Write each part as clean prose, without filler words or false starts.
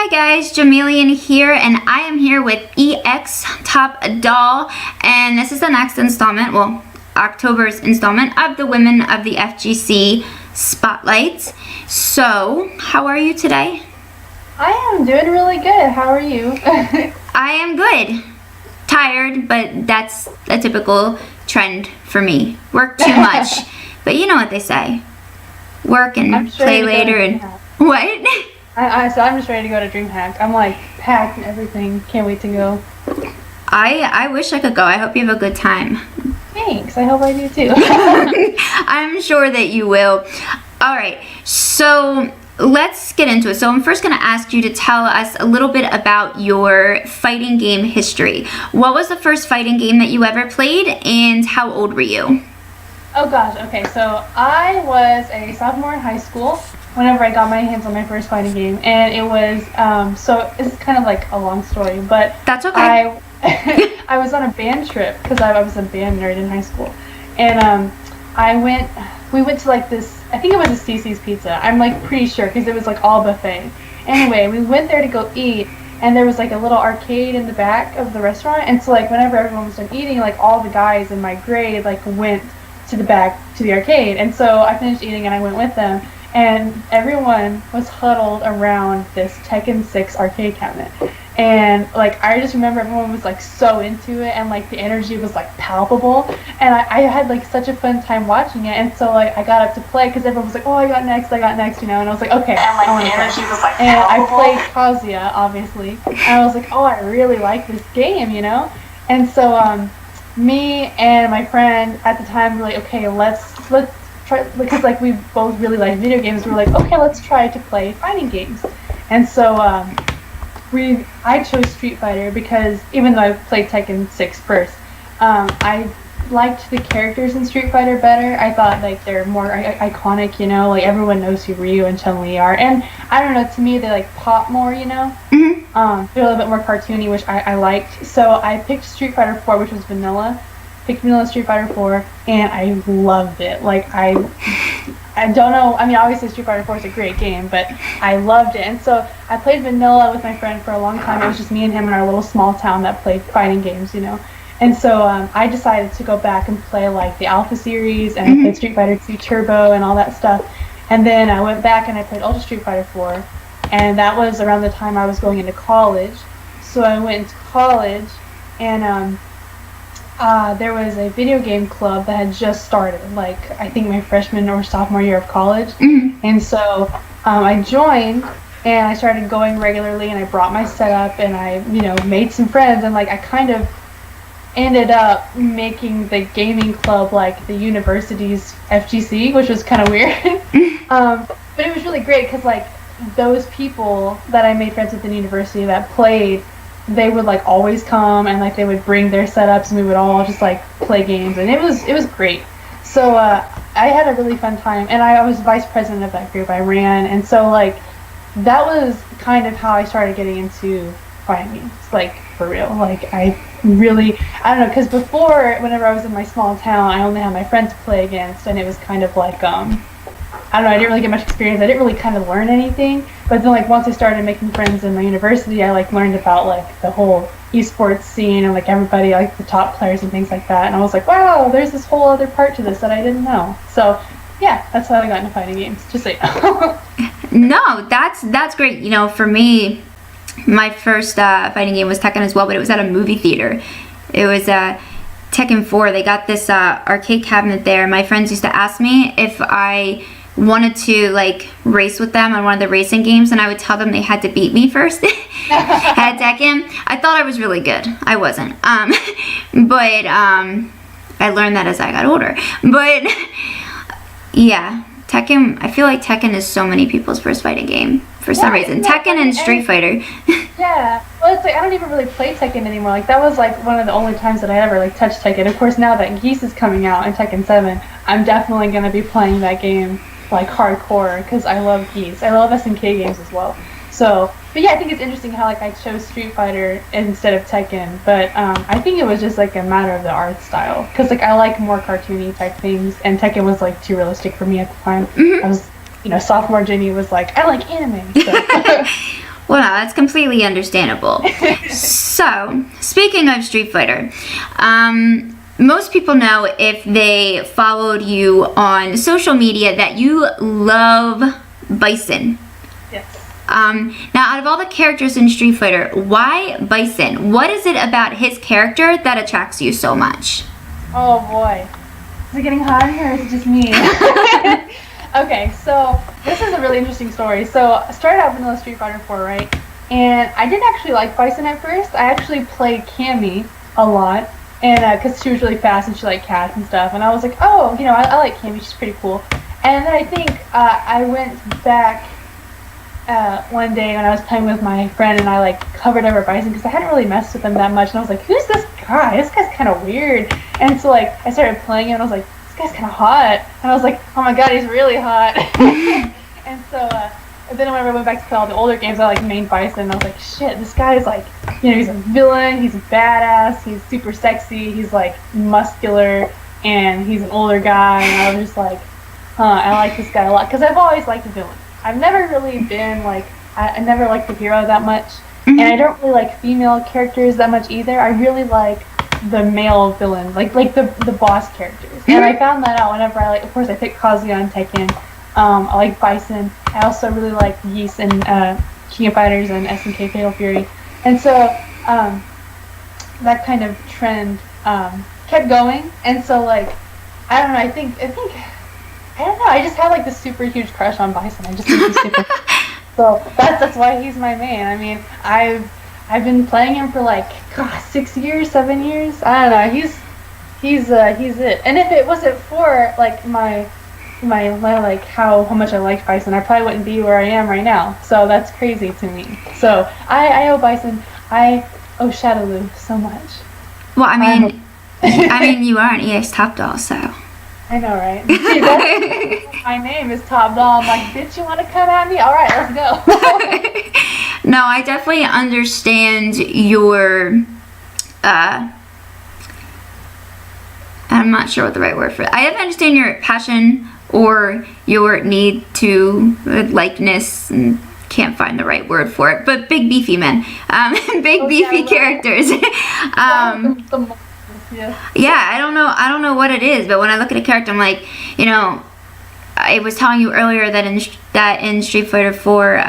Hi guys, Jamilian here, and I am here with EX Top Doll, and this is the next installment, well, October's installment of the Women of the FGC Spotlight. So, how are you today? I am doing really good. How are you? I am good. Tired, but that's a typical trend for me. Work too much, but you know what they say. Work and play later and... What? So I'm just ready to go to DreamHack. I'm like packed and everything. Can't wait to go. I wish I could go. I hope you have a good time. Thanks. I hope I do too. I'm sure that you will. All right. So let's get into it. So I'm first going to ask you to tell us a little bit about your fighting game history. What was the first fighting game that you ever played, and how old were you? Oh gosh. Okay. So I was a sophomore in high school whenever I got my hands on my first fighting game, and it was so it's kind of like a long story, but that's okay. I was on a band trip because I was a band nerd in high school, and we went to like this, I think it was a Cece's Pizza, I'm like pretty sure, because it was like all buffet. Anyway, we went there to go eat, and there was like a little arcade in the back of the restaurant, and so like whenever everyone was done eating, like all the guys in my grade like went to the back to the arcade, and so I finished eating and I went with them. And everyone was huddled around this Tekken 6 arcade cabinet. And like I just remember everyone was like so into it, and like the energy was like palpable. And I had like such a fun time watching it. And so like I got up to play because everyone was like, oh, I got next, you know. And I was like, okay, and like I want to the energy play. was like And palpable. I played Kazuya, obviously. And I was like, oh, I really like this game, you know. And so me and my friend at the time were like, okay, let's try, because like we both really like video games. We were like, okay, let's try to play fighting games. And so I chose Street Fighter because even though I played Tekken 6 first, I liked the characters in Street Fighter better. I thought like they're more iconic, you know, like everyone knows who Ryu and Chun-Li are, and I don't know, to me they like pop more, you know. They're a little bit more cartoony, which I liked. So I picked Street Fighter 4, which was vanilla. Picked vanilla Street Fighter 4, and I loved it. Like I don't know, I mean obviously Street Fighter 4 is a great game, but I loved it. And so I played vanilla with my friend for a long time. It was just me and him in our little small town that played fighting games, you know. And so I decided to go back and play like the Alpha series, and I played Street Fighter 2 Turbo and all that stuff. And then I went back and I played Ultra Street Fighter 4, and that was around the time I was going into college. So I went into college, and there was a video game club that had just started, like I think my freshman or sophomore year of college. And so I joined, and I started going regularly, and I brought my setup, and I, you know, made some friends, and like I kind of ended up making the gaming club like the university's FGC, which was kind of weird. But it was really great because like those people that I made friends with in university that played, they would like always come, and like they would bring their setups, and we would all just like play games, and it was great. So I had a really fun time, and I was vice president of that group. I ran, and so like that was kind of how I started getting into fighting games, like for real. Like I don't know, because before, whenever I was in my small town, I only had my friends to play against, and it was kind of like I don't know, I didn't really get much experience. I didn't really kind of learn anything. But then like once I started making friends in my university, I like learned about like the whole esports scene, and like everybody, like the top players and things like that. And I was like, wow, there's this whole other part to this that I didn't know. So yeah, that's how I got into fighting games, just so you know. No, that's great. You know, for me, my first fighting game was Tekken as well, but it was at a movie theater. It was Tekken 4. They got this arcade cabinet there. My friends used to ask me if I wanted to like race with them on one of the racing games, and I would tell them they had to beat me first at Tekken. I thought I was really good. I wasn't. But I learned that as I got older. But yeah, Tekken, I feel like Tekken is so many people's first fighting game for some reason. Tekken and Street Fighter. Yeah, well, it's like I don't even really play Tekken anymore. Like that was like one of the only times that I ever like touched Tekken. Of course, now that Geese is coming out in Tekken 7, I'm definitely gonna be playing that game like hardcore because I love Geese. I love SNK games as well. So, but yeah, I think it's interesting how like I chose Street Fighter instead of Tekken. But I think it was just like a matter of the art style, because like I like more cartoony type things, and Tekken was like too realistic for me at the time. I was, you know, sophomore Ginni was like, I like anime. So. Well, no, that's completely understandable. So, speaking of Street Fighter, most people know if they followed you on social media that you love Bison. Yes. Now, out of all the characters in Street Fighter, why Bison? What is it about his character that attracts you so much? Oh boy. Is it getting hot in here or is it just me? Okay, so this is a really interesting story. So I started out vanilla Street Fighter 4, right? And I didn't actually like Bison at first. I actually played Cammy a lot, and because she was really fast and she liked cats and stuff. And I was like, oh, you know, I like Cammy. She's pretty cool. And then I think I went back one day when I was playing with my friend, and I like covered over Bison because I hadn't really messed with him that much. And I was like, who's this guy? This guy's kind of weird. And so like I started playing him, and I was like, this guy's kind of hot. And I was like, oh my god, he's really hot. And so then whenever I went back to play all the older games, I like main Bison, and I was like, shit, this guy is like, you know, he's a villain, he's a badass, he's super sexy, he's like muscular, and he's an older guy. And I was just like, I like this guy a lot because I've always liked the villain. I've never really been like, I never liked the hero that much, and I don't really like female characters that much either. I really like the male villain, like the boss characters. And I found that out whenever I like, of course I picked Kazuya and Tekken. I like Bison. I also really like Yeast and King of Fighters and SNK Fatal Fury. And so that kind of trend kept going. And so like, I don't know, I think I don't know, I just have like this super huge crush on Bison. I just think he's super so that's why he's my main. I mean, I've been playing him for like 6 years, 7 years. I don't know. He's it. And if it wasn't for like my like how much I liked Bison, I probably wouldn't be where I am right now. So that's crazy to me. So I owe Bison. I owe Shadow Lou so much. Well, I mean, you are an EX Top Doll, so. I know, right? My name is Top Doll. I'm like, bitch, you want to come at me? All right, let's go. No, I definitely understand your, I'm not sure what the right word for it. I understand your passion or your need to likeness, and can't find the right word for it, but big beefy men, beefy characters. Yeah, I don't know what it is, but when I look at a character, I'm like, you know, I was telling you earlier that in Street Fighter 4,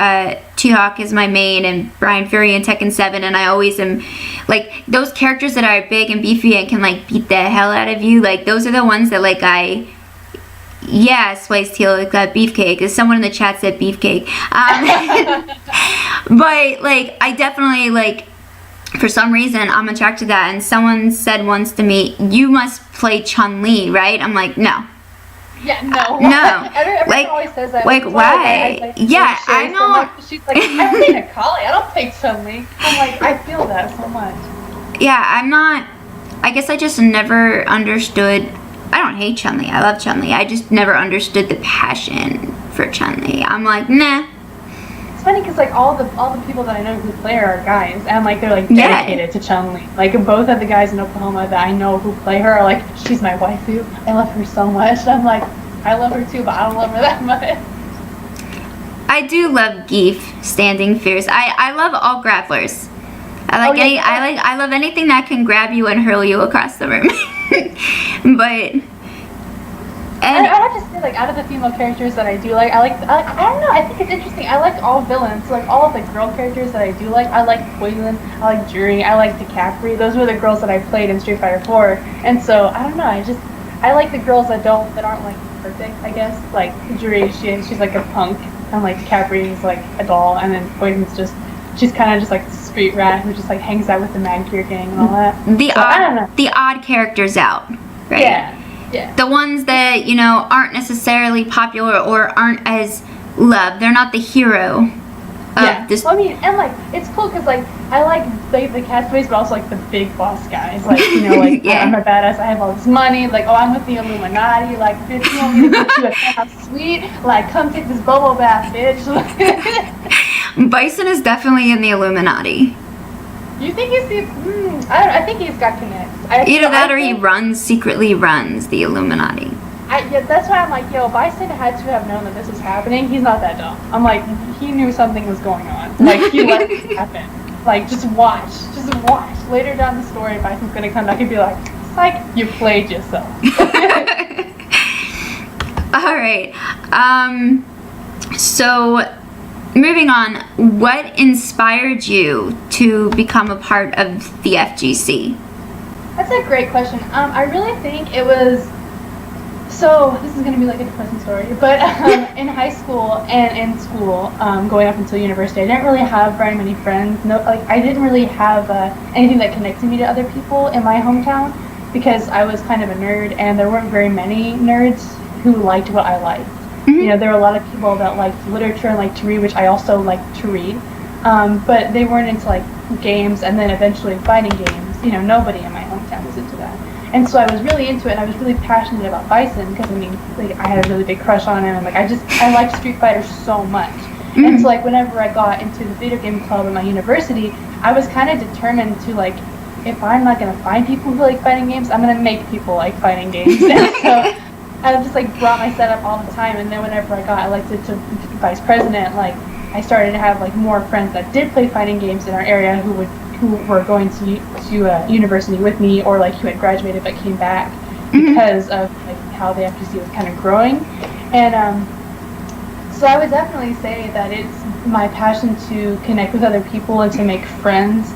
T-Hawk is my main, and Brian Fury in Tekken 7, and I always am, like, those characters that are big and beefy and can, like, beat the hell out of you, like, those are the ones that, like, Slice Teal, like that beefcake, as someone in the chat said beefcake, but, like, I definitely, like, for some reason, I'm attracted to that, and someone said once to me, you must play Chun-Li, right? I'm like, no. Yeah, no. No. Everyone like, always says that. Like, why? Yeah, I know. Like, she's like, I play Nakali, I don't play Chun-Li. I'm like, I feel that so much. Yeah, I'm not, I guess I just never understood, I don't hate Chun-Li, I love Chun-Li, I just never understood the passion for Chun-Li. I'm like, nah. It's funny because like all the people that I know who play her are guys, and like they're like dedicated to Chun-Li. Like both of the guys in Oklahoma that I know who play her are like, she's my waifu. I love her so much. And I'm like, I love her too, but I don't love her that much. I do love Geef standing fierce. I love all grapplers. I love anything that can grab you and hurl you across the room. And I have to say, like, out of the female characters that I do like, I don't know, I think it's interesting. I like all villains. So, like, all of the girl characters that I do like, I like Poison, I like Juri, I like DiCapri. Those were the girls that I played in Street Fighter 4. And so, I don't know, I like the girls that aren't, like, perfect, I guess. Like, Juri, she's like a punk, and, like, DiCapri is, like, a doll, and then Poison's she's kind of just, like, a street rat who just, like, hangs out with the Mad Gear gang and all that. I don't know. The odd characters out, right? Yeah. Yeah. The ones that, you know, aren't necessarily popular or aren't as loved. They're not the hero of this. Well, I mean, and like, it's cool because like, I like the castaways, but also like the big boss guys. Like, you know, like, I'm a badass, I have all this money. Like, oh, I'm with the Illuminati. Like, bitch, you want me to go to a house sweet? Like, come take this bubble bath, bitch. Bison is definitely in the Illuminati. You think he's the? I think he's got connects. Either that or he secretly runs the Illuminati. That's why I'm like, yo, Bison had to have known that this was happening. He's not that dumb. I'm like, he knew something was going on. Like, he let it happen. Like, just watch. Later down the story, Bison's gonna come back and be like, psych, you played yourself. All right. So, moving on, what inspired you to become a part of the FGC? That's a great question. I really think it was, so this is going to be like a depressing story, but in high school and in school, going up until university, I didn't really have very many friends. No, like I didn't really have anything that connected me to other people in my hometown because I was kind of a nerd and there weren't very many nerds who liked what I liked. You know, there were a lot of people that liked literature and liked to read, which I also liked to read, but they weren't into like games and then eventually fighting games. You know, nobody in my hometown was into that. And so I was really into it, and I was really passionate about Bison because, I mean, like, I had a really big crush on him, and, like, I liked Street Fighter so much. And so, like, whenever I got into the video game club at my university, I was kind of determined to, like, if I'm not going to find people who like fighting games, I'm going to make people like fighting games. And so I just, like, brought my setup all the time, and then whenever I got elected to vice president, like, I started to have, like, more friends that did play fighting games in our area who were going to university with me, or like who had graduated but came back because of like how the FGC was kind of growing. And so I would definitely say that it's my passion to connect with other people and to make friends,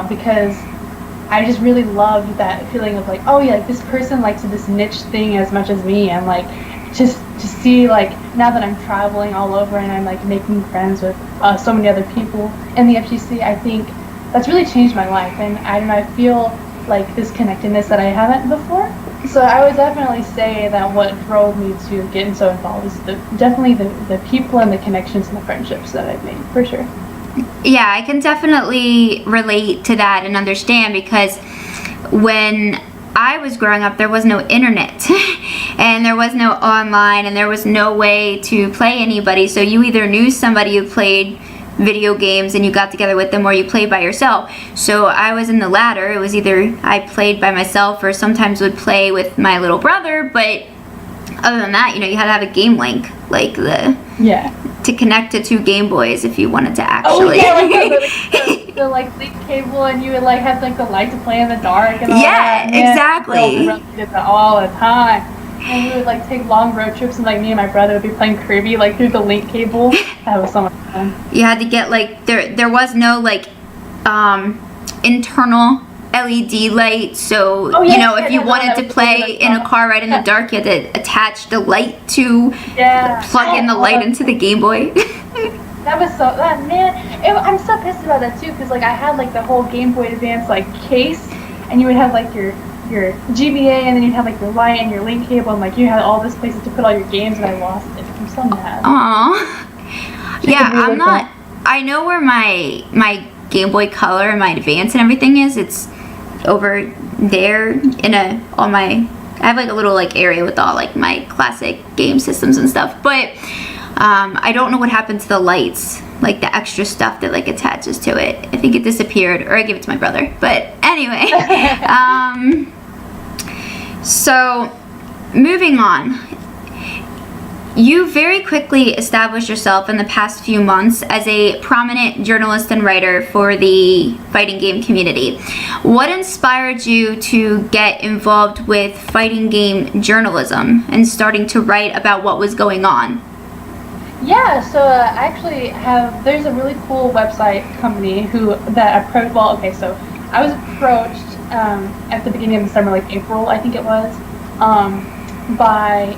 because I just really loved that feeling of like, oh yeah, like this person likes this niche thing as much as me, and like just to see, like, now that I'm traveling all over and I'm like making friends with so many other people in the FGC, I think that's really changed my life, and I don't know, I feel like this connectedness that I haven't before. So I would definitely say that what drove me to getting so involved is definitely the people and the connections and the friendships that I've made, for sure. Yeah, I can definitely relate to that and understand, because when I was growing up, there was no internet and there was no online and there was no way to play anybody. So you either knew somebody who played video games and you got together with them, or you played by yourself. So I was in the latter. It was either I played by myself or sometimes would play with my little brother, but other than that, you know, you had to have a game link, like to connect to 2 Game Boys if you wanted to actually. Oh yeah, like the like link cable, and you would like have like the light to play in the dark and all that. Yeah, exactly. We did that all the time. And we would like take long road trips, and like me and my brother would be playing Kirby like through the link cable. That was so much fun. You had to get like there was no like internal LED light, so you know, if you wanted to play in a car ride in the dark, you had to attach the light to plug in the light into the Game Boy. That was so I'm so pissed about that too, because like I had like the whole Game Boy Advance like case, and you would have like your GBA, and then you'd have like your light and your link cable, and like you had all these places to put all your games, and I lost it. I'm so mad. Aww. Yeah, I'm not. I know where my Game Boy Color and my Advance and everything is. It's over there in I have like a little like area with all like my classic game systems and stuff, but I don't know what happened to the lights, like the extra stuff that like attaches to it. I think it disappeared, or I gave it to my brother, but anyway. So moving on, you very quickly established yourself in the past few months as a prominent journalist and writer for the fighting game community. What inspired you to get involved with fighting game journalism and starting to write about what was going on? Yeah, so I actually there's a really cool website company that approached, so I was approached at the beginning of the summer, like April, I think it was, by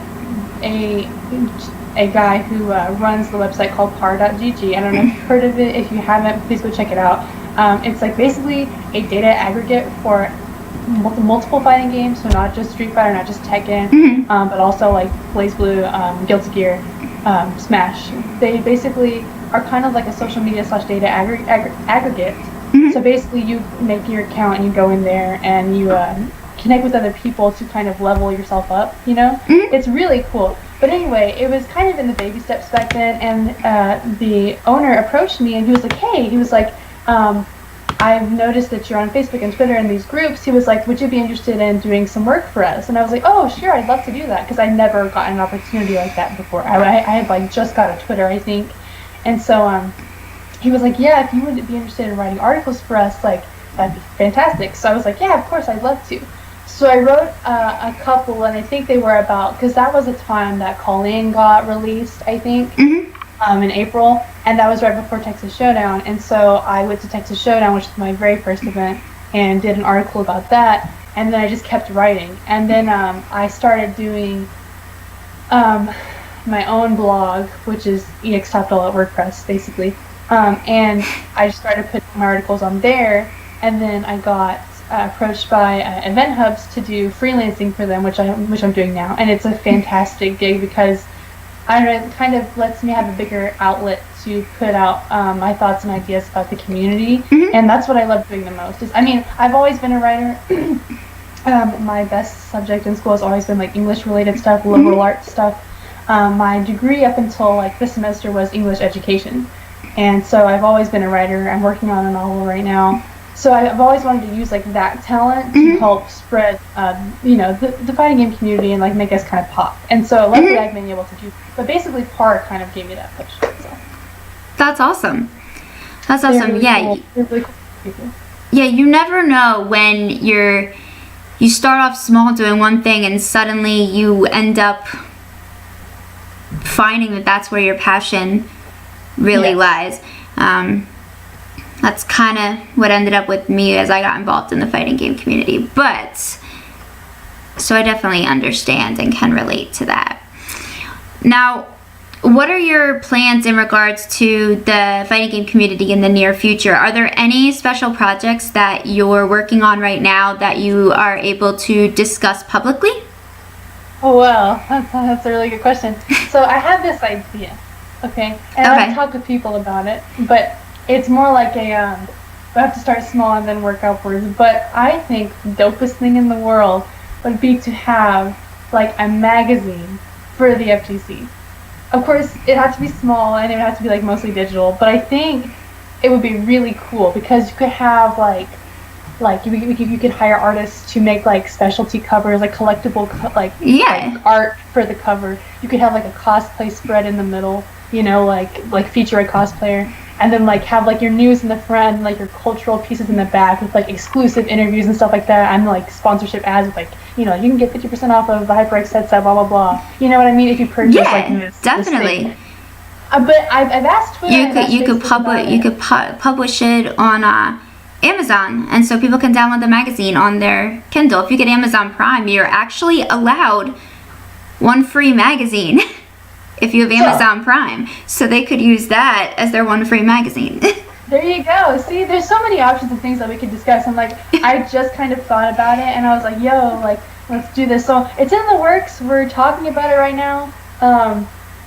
a guy who runs the website called par.gg. I don't know if you've heard of it. If you haven't, please go check it out. It's like basically a data aggregate for multiple fighting games, so not just Street Fighter, not just Tekken, but also like BlazBlue, Guilty Gear, Smash. They basically are kind of like a social media / data aggregate. So basically you make your account and you go in there and you connect with other people to kind of level yourself up, you know? It's really cool. But anyway, it was kind of in the baby steps back then, and the owner approached me and he was like, hey, I've noticed that you're on Facebook and Twitter in these groups. He was like, would you be interested in doing some work for us? And I was like, oh, sure, I'd love to do that, because I'd never gotten an opportunity like that before. I had like just got a Twitter, I think. And so he was like, yeah, if you would be interested in writing articles for us, like, that'd be fantastic. So I was like, yeah, of course, I'd love to. So I wrote a couple, and I think they were about, because that was the time that Colleen got released, I think, in April, and that was right before Texas Showdown. And so I went to Texas Showdown, which was my very first event, and did an article about that. And then I just kept writing. And then I started doing my own blog, which is extopdoll at WordPress, basically. And I just started putting my articles on there, and then I got approached by event hubs to do freelancing for them, which I'm doing now, and it's a fantastic gig because I don't know, it kind of lets me have a bigger outlet to put out my thoughts and ideas about the community, and that's what I love doing the most. I've always been a writer. My best subject in school has always been like English related stuff, liberal arts stuff. My degree up until like this semester was English education. And so I've always been a writer. I'm working on a novel right now. So I've always wanted to use like that talent to help spread, the fighting game community and like make us kind of pop. And so luckily I've been able to do. But basically, PAR kind of gave me that push. So. That's awesome. That's awesome. Really yeah. Cool. Really cool people. Yeah, you never know when you start off small doing one thing and suddenly you end up finding that that's where your passion really lies. That's kind of what ended up with me as I got involved in the fighting game community. But, so I definitely understand and can relate to that. Now, what are your plans in regards to the fighting game community in the near future? Are there any special projects that you're working on right now that you are able to discuss publicly? Oh, well, that's a really good question. So I have this idea, okay? And I've talked with people about it, but it's more like we have to start small and then work upwards. But I think the dopest thing in the world would be to have like a magazine for the FGC. Of course, it had to be small and it would have to be like mostly digital, but I think it would be really cool because you could have like you could hire artists to make like specialty covers, like collectible like art for the cover. You could have like a cosplay spread in the middle, like feature a cosplayer, and then like have like your news in the front and like your cultural pieces in the back with like exclusive interviews and stuff like that, and like sponsorship ads with like you can get 50% off of the HyperX headset, blah blah blah. You know what I mean? If you purchase like this, definitely. This but I've asked Twitter. You could publish it on Amazon, and so people can download the magazine on their Kindle. If you get Amazon Prime, you're actually allowed one free magazine if you have Amazon Prime. So they could use that as their one free magazine. There you go. See, there's so many options and things that we could discuss. And like, I just kind of thought about it, and I was like, yo, like, let's do this. So it's in the works. We're talking about it right now.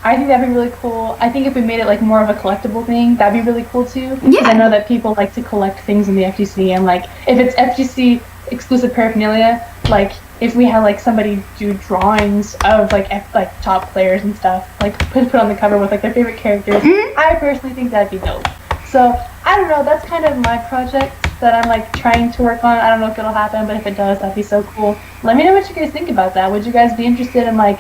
I think that'd be really cool. I think if we made it like more of a collectible thing, that'd be really cool too. Yeah. I know that people like to collect things in the FGC, and like if it's FGC exclusive paraphernalia, like if we had like somebody do drawings of like top players and stuff, like put on the cover with like their favorite characters, I personally think that'd be dope. So I don't know. That's kind of my project that I'm like trying to work on. I don't know if it'll happen, but if it does, that'd be so cool. Let me know what you guys think about that. Would you guys be interested in like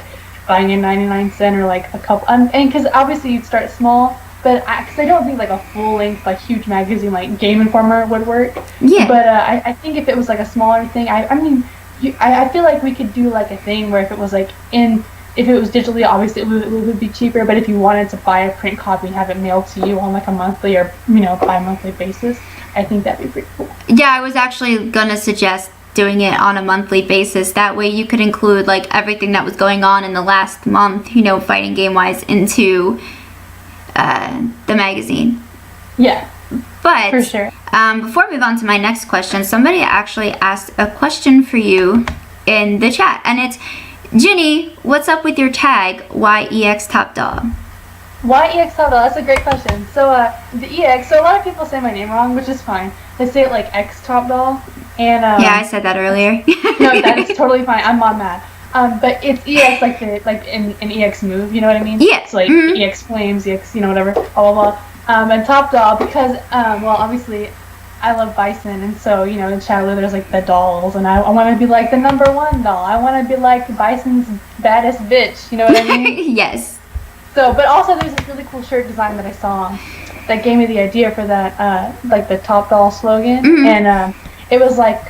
buying a 99-cent or like a couple, and because obviously you'd start small, but because I don't think like a full-length like huge magazine like Game Informer would work. Yeah. But I think if it was like a smaller thing, I feel like we could do like a thing where if it was like if it was digitally, obviously it would be cheaper, but if you wanted to buy a print copy and have it mailed to you on like a monthly or bi-monthly basis, I think that'd be pretty cool. Yeah, I was actually gonna suggest doing it on a monthly basis. That way you could include like everything that was going on in the last month, fighting game wise, into the magazine. Yeah. But for sure. Before I move on to my next question, somebody actually asked a question for you in the chat, and it's, Ginny, what's up with your tag, YEX Top Dog? YEX Top Dog, that's a great question. So the EX, so a lot of people say my name wrong, which is fine. They say it like X Top Doll, and yeah, I said that earlier. No, that is totally fine. I'm not mad. But it's EX like in an EX move, you know what I mean? Yeah. It's like EX Flames, EX, whatever, blah blah blah. And Top Doll because well, obviously I love Bison, and so in Shadow there's like the dolls, and I want to be like the #1 doll. I want to be like Bison's baddest bitch. You know what I mean? Yes. So, but also there's this really cool shirt design that I saw that gave me the idea for that, like the Top Doll slogan, Mhm. and it was like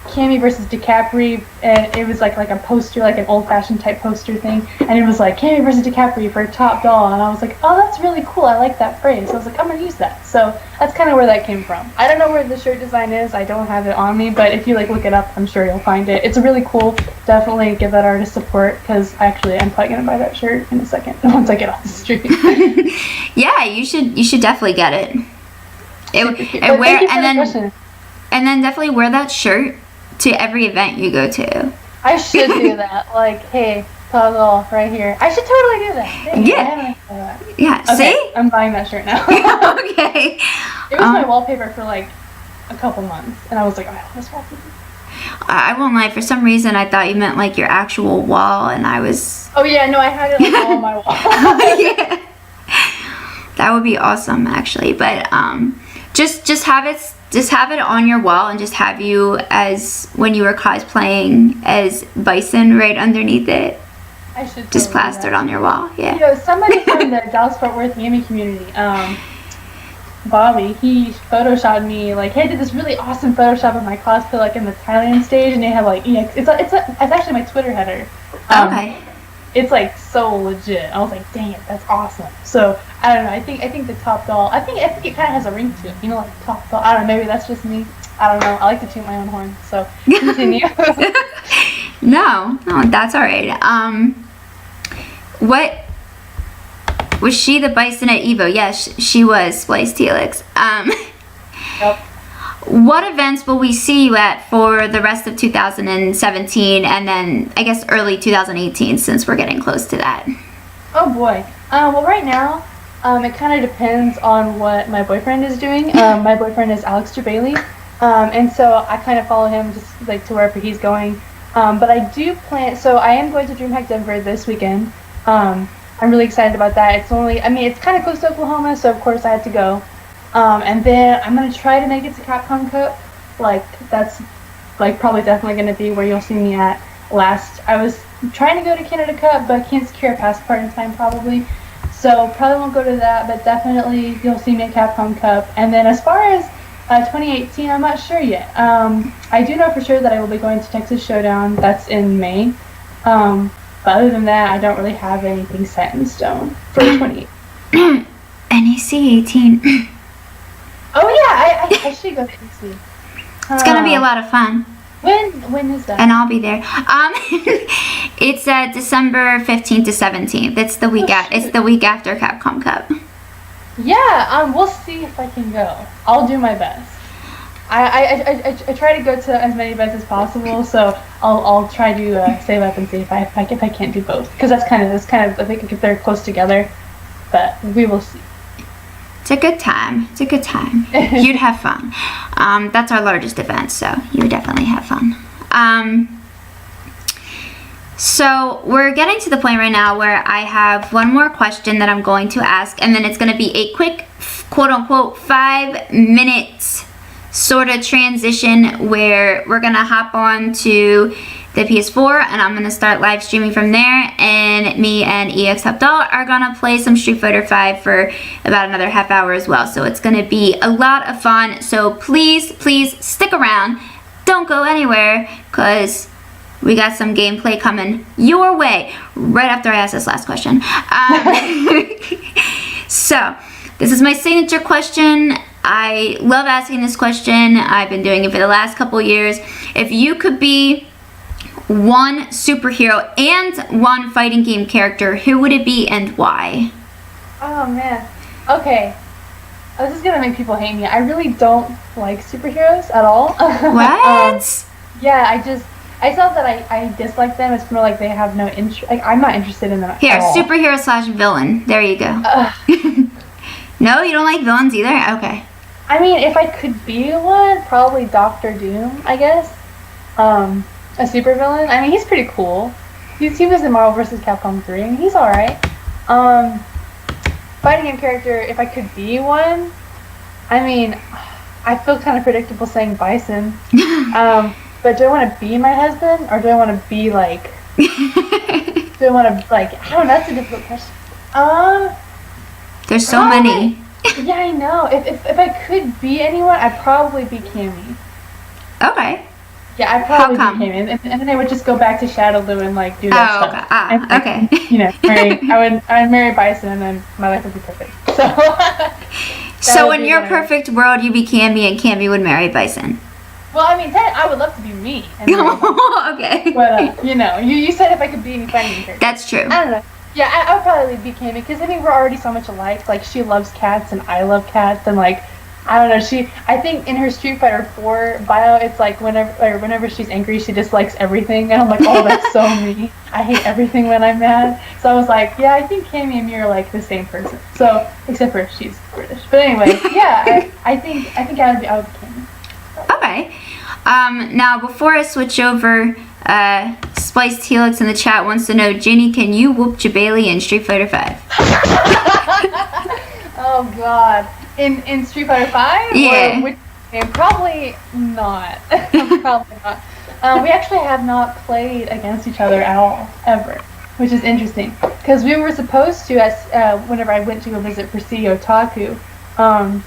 Cammy versus DiCaprio, and it was like a poster, like an old-fashioned type poster thing, and it was like Cammy versus DiCaprio for Top Doll, and I was like, oh, that's really cool. I like that phrase. So I was like, I'm gonna use that. So that's kind of where that came from. I don't know where the shirt design is. I don't have it on me, but if you like look it up, I'm sure you'll find it. It's really cool. Definitely give that artist support, because actually I'm probably gonna buy that shirt in a second once I get off the street. Yeah, you should definitely get it. But thank you for the question. And then definitely wear that shirt to every event you go to. I should do that. Like, hey, toggle right here. I should totally do that. Dang, Yeah. I haven't thought of that. Yeah, Okay, see? I'm buying that shirt now. Okay. It was my wallpaper for like a couple months, and I was like, oh, I love this wallpaper. I won't lie, for some reason I thought you meant like your actual wall, and I was... Oh yeah, no, I had it like all on my wall. Yeah. That would be awesome, actually. But just have it on your wall, and just have you as when you were cosplaying as Bison right underneath it. I should Just totally do plastered that. on your wall. Yeah. You know, somebody from the Dallas-Fort Worth gaming community, Bobby, he photoshopped me, like, hey, I did this really awesome Photoshop of my cosplay, like, in the Thailand stage, and they have, like, EX, it's actually my Twitter header. Okay. It's, like, so legit. I was like, dang it, that's awesome. So, I don't know, I think the Top Doll, I think it kind of has a ring to it, you know, like, Top Doll, I don't know, maybe that's just me. I don't know, I like to toot my own horn, so, continue. No, that's all right. What was she, the Bison at Evo? Yes, she was, Splice Telix. Yep. What events will we see you at for the rest of 2017 and then I guess early 2018, since we're getting close to that? Oh boy. Well, right now, it kind of depends on what my boyfriend is doing. My boyfriend is Alex Jabali, and so I kind of follow him just like to wherever he's going. But I do plan. So I am going to DreamHack Denver this weekend. I'm really excited about that. It's kind of close to Oklahoma, so of course I had to go. And then I'm gonna try to make it to Capcom Cup. Like that's like probably definitely gonna be where you'll see me at last. I was trying to go to Canada Cup, but can't secure a passport in time probably. So probably won't go to that, but definitely you'll see me at Capcom Cup. And then as far as 2018, I'm not sure yet. I do know for sure that I will be going to Texas Showdown. That's in May. But other than that, I don't really have anything set in stone for 2018. NEC 18. Oh yeah, I should go to NEC. It's gonna be a lot of fun. When is that? And I'll be there. It's December 15th to 17th. It's the week it's the week after Capcom Cup. Yeah, we'll see if I can go. I'll do my best. I try to go to as many events as possible, so I'll try to save up and see if I can't do both, because that's kind of I think if they're close together, but we will see. It's a good time. It's a good time. You'd have fun. That's our largest event, so you would definitely have fun. So we're getting to the point right now where I have one more question that I'm going to ask, and then it's going to be a quick, quote-unquote, 5 minutes sort of transition where we're going to hop on to the PS4, and I'm going to start live streaming from there, and me and EX Abdal are going to play some Street Fighter 5 for about another half hour as well. So it's going to be a lot of fun. So please stick around. Don't go anywhere, because we got some gameplay coming your way right after I ask this last question. So this is my signature question. I love asking this question. I've been doing it for the last couple years. If you could be one superhero and one fighting game character, who would it be and why? Oh man. Okay. This is gonna make people hate me. I really don't like superheroes at all. What? Yeah, I thought that I dislike them. It's more like they have no interest. Like, I'm not interested in them Here, at all. superhero slash villain. There you go. No, you don't like villains either? Okay. I mean, if I could be one, probably Doctor Doom, I guess. A supervillain. I mean, he's pretty cool. He was in Marvel vs. Capcom 3, and he's alright. Fighting game character, if I could be one, I mean, I feel kind of predictable saying Bison. But do I want to be my husband, or do I want to be like... do I want to, like... I don't know, that's a difficult question. There's so many. Yeah, I know. If I could be anyone, I'd probably be Cammy. Okay. Yeah, I'd How probably come? be Cammy, and then I would just go back to Shadow Lou and like do that Oh, okay. stuff. And Ah, like, okay. you know, I would marry Bison, and then my life would be perfect. So. So in your perfect world, you'd be Cammy, and Cammy would marry Bison. Well, I mean, I would love to be me. And Okay. but you know, you said if I could be any fighting character. That's true. I don't know. Yeah, I would probably be Cammy because I mean we're already so much alike. Like she loves cats and I love cats, and like I don't know. I think in her Street Fighter 4 bio, it's like whenever she's angry, she dislikes everything, and I'm like, oh, that's so me. I hate everything when I'm mad. So I was like, yeah, I think Cammy and me are like the same person. So except for she's British. But anyway, yeah, I think I would be Cammy. Okay. Now before I switch over, Spliced Helix in the chat wants to know, Ginny, can you whoop Jabali in Street Fighter 5? Oh God. In Street Fighter 5? Yeah. Or which game? Probably not. Probably not. We actually have not played against each other at all, ever, which is interesting. Because we were supposed to, whenever I went to go visit for CEO Taku,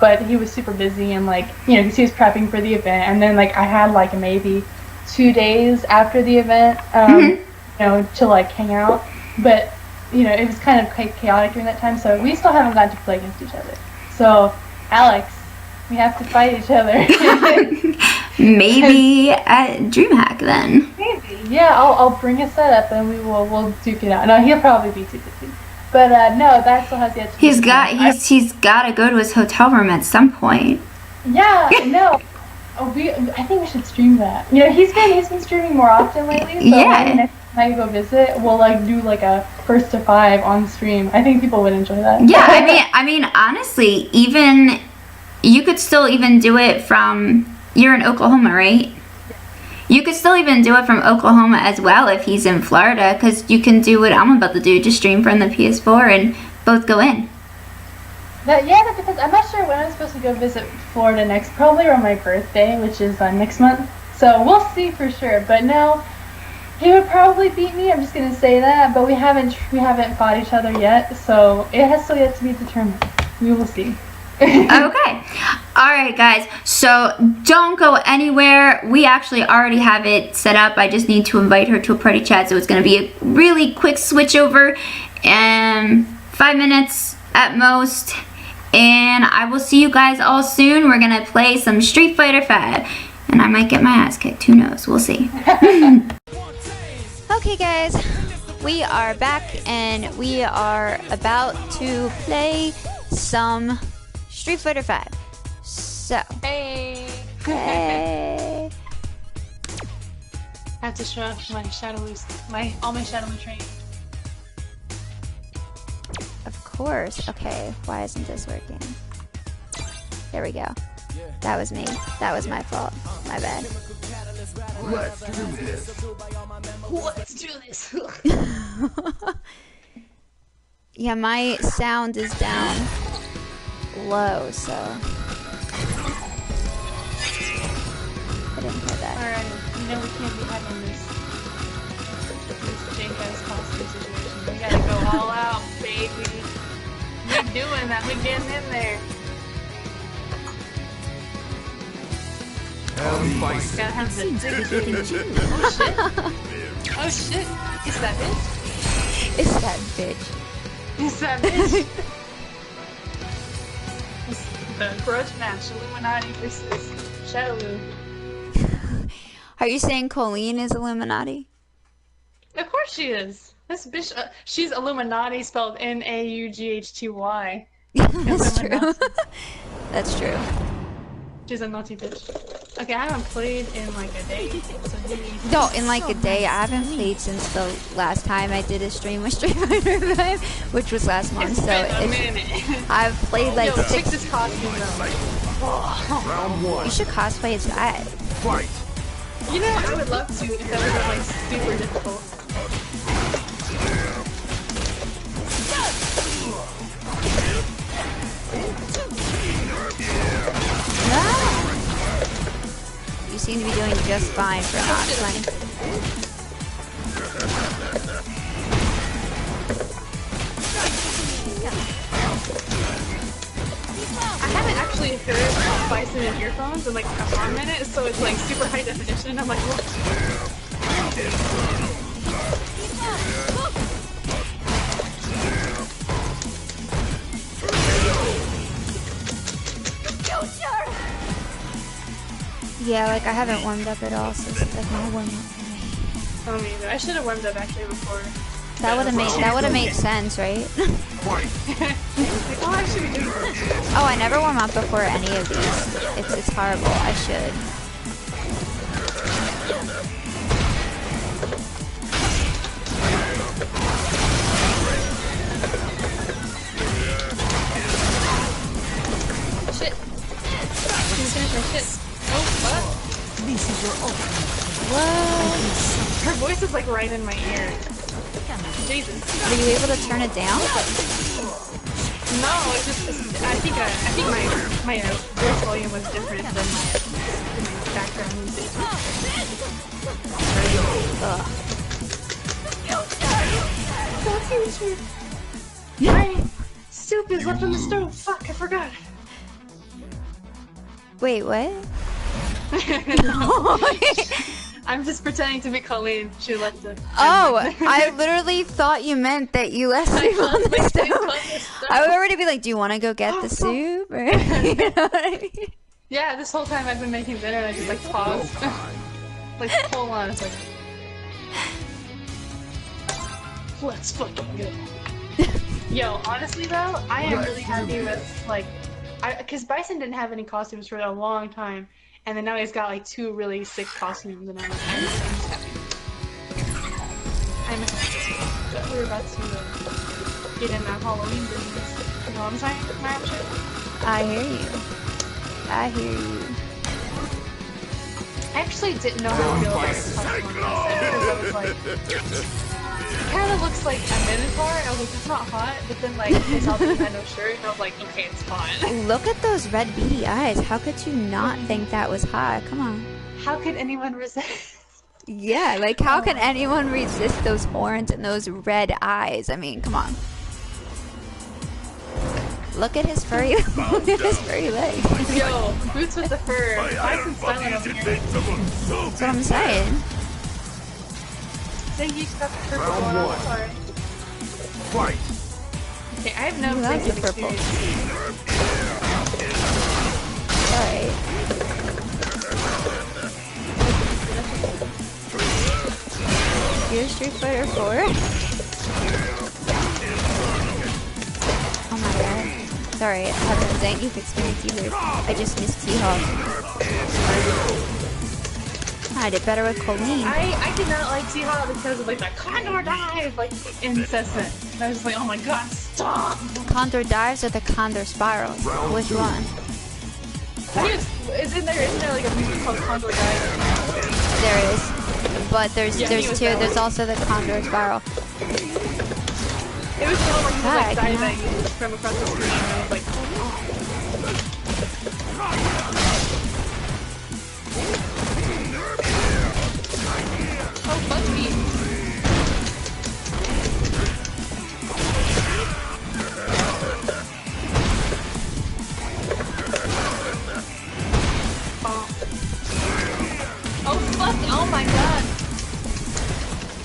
but he was super busy and like, you know, because he was prepping for the event, and then like I had like maybe 2 days after the event, you know, to like hang out. But you know, it was kind of chaotic during that time, so we still haven't gotten to play against each other. So, Alex, we have to fight each other. Maybe at DreamHack then. Maybe, yeah. I'll bring a setup and we'll duke it out. No, he'll probably be too busy. But no, that still has yet to be He's got to go to his hotel room at some point. Yeah, no. I think we should stream that. You know, he's been streaming more often lately. So Yeah. maybe next time I go visit, we'll like do like a 1st to 5 on stream. I think people would enjoy that. Yeah, I mean, honestly, even you could still even do it from. You're in Oklahoma, right? You could still even do it from Oklahoma as well if he's in Florida, because you can do what I'm about to do, just stream from the PS4 and both go in. That depends. I'm not sure when I'm supposed to go visit Florida next. Probably around my birthday, which is next month. So we'll see for sure. But no, he would probably beat me. I'm just gonna say that. But we haven't fought each other yet, so it has still yet to be determined. We will see. Okay. Alright guys, so don't go anywhere. We actually already have it set up. I just need to invite her to a party chat, so it's going to be a really quick switch over, and 5 minutes at most, and I will see you guys all soon. We're going to play some Street Fighter 5, and I might get my ass kicked. Who knows? We'll see. Okay guys, we are back, and we are about to play some Street Fighter 5. So. Hey. Hey. I have to show off my Shadow Lou, all my Shadow Lou training. Of course. Okay. Why isn't this working? There we go. That was me. That was my fault. My bad. Let's do this. Let's do this. Yeah, my sound is down low, so I didn't hear that. Alright, you know we can't be having this Jake-ass costume situation. We gotta go all out, baby. We're doing that. We're getting in there. Bison. Gotta have the Oh shit. Oh shit. It's that bitch. It's that bitch. It's that bitch. The grudge match, Illuminati versus Shadow Lou. Are you saying Colleen is Illuminati? Of course she is. This bitch, she's Illuminati spelled N-A-U-G-H-T-Y. That's true. That's true. She's a naughty bitch. Okay, I haven't played in like a day. So No, in like a day. I haven't played since the last time I did a stream with Street Fighter 5, which was last month. It's So been a minute. I've played like Yo, check 6. this costume though. Round one. You should cosplay as that. Fight. You know, I would love to if that wasn't like super difficult. You seem to be doing just fine for not playing. actually heard Bison in earphones in like a song minute, so it's like super high definition. I'm like, what? Yeah, like I haven't warmed up at all, so it's like my warm up for me. Oh, me either. I should have warmed up actually before. That would have made sense, right? Like, oh, I should be doing this. Oh, I never warm up before any of these. It's horrible. I should. Shit. She's gonna finish my shit. Oh, what? This is your ultimate. What? Her voice is like right in my ear. Jesus. Are you able to turn it down? No, it's just I think my voice volume was different than my background music. Ugh. That's huge. My soup is left on the stove. Fuck, I forgot. Wait, what? I'm just pretending to be Colleen. She left it. Oh, I literally thought you meant that you left soup on the stove. I would already be like, do you want to go get the soup? Or, you know what I mean? Yeah, this whole time I've been making dinner and I just like paused. Like, hold on a second. Let's fucking go. Yo, honestly though, I am really happy with like, because Bison didn't have any costumes for a long time, and then now he's got like 2 really sick costumes, and I'm just happy. I'm happy. But we're about to get in that Halloween business. You know what I'm saying? My option. I hear you. I hear you. I actually didn't know how to feel about this costume when I said it, because I was like, it kind of looks like a minotaur, and I was like, it's not hot, but then like, I saw the Nintendo shirt, and I was like, okay, it's hot. Look at those red beady eyes. How could you not think that was hot? Come on. How could anyone resist? Yeah, like how can anyone resist those horns and those red eyes? I mean, come on. Look at his furry, look at his furry legs. Yo, boots with the fur. Bison's styling over here. That's what I'm saying. Thank you, got the purple going on. Sorry. Fight. Okay, I have no You like the freaking purple. experience. Alright. You're Street Fighter 4? Oh my god. Sorry, I haven't done you've experienced either. I just missed T-Hawk. I did better with Colleen. I did not like T-Hawk because of like the condor dive, like incessant. And I was just like, oh my god, stop! Condor dives or the condor spirals? Which one? Isn't there like a movie called Condor Dive? There is. But there's Yeah, he was 2. that There's one. also the condor spiral. It was the one where he was Hi, like can I- diving from across the screen, and I was like, oh fuck me. Oh fuck! Oh my god!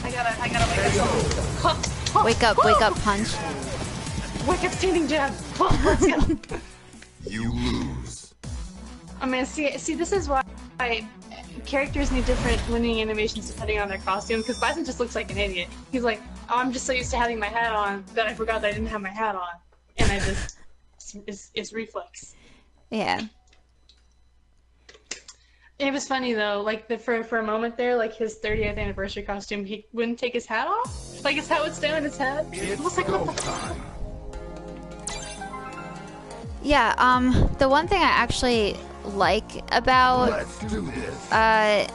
I gotta Wake up, punch. wake up, standing jab. Let's go. You lose. I mean, see, this is why characters need different winning animations depending on their costume. Because Bison just looks like an idiot. He's like, oh, I'm just so used to having my hat on that I forgot that I didn't have my hat on, and I just it's reflex. Yeah. It was funny though, like for a moment there, like his 30th anniversary costume, he wouldn't take his hat off. Like his hat would stay on his head. I was like, what the fuck? Yeah, the one thing I actually like about Let's do this.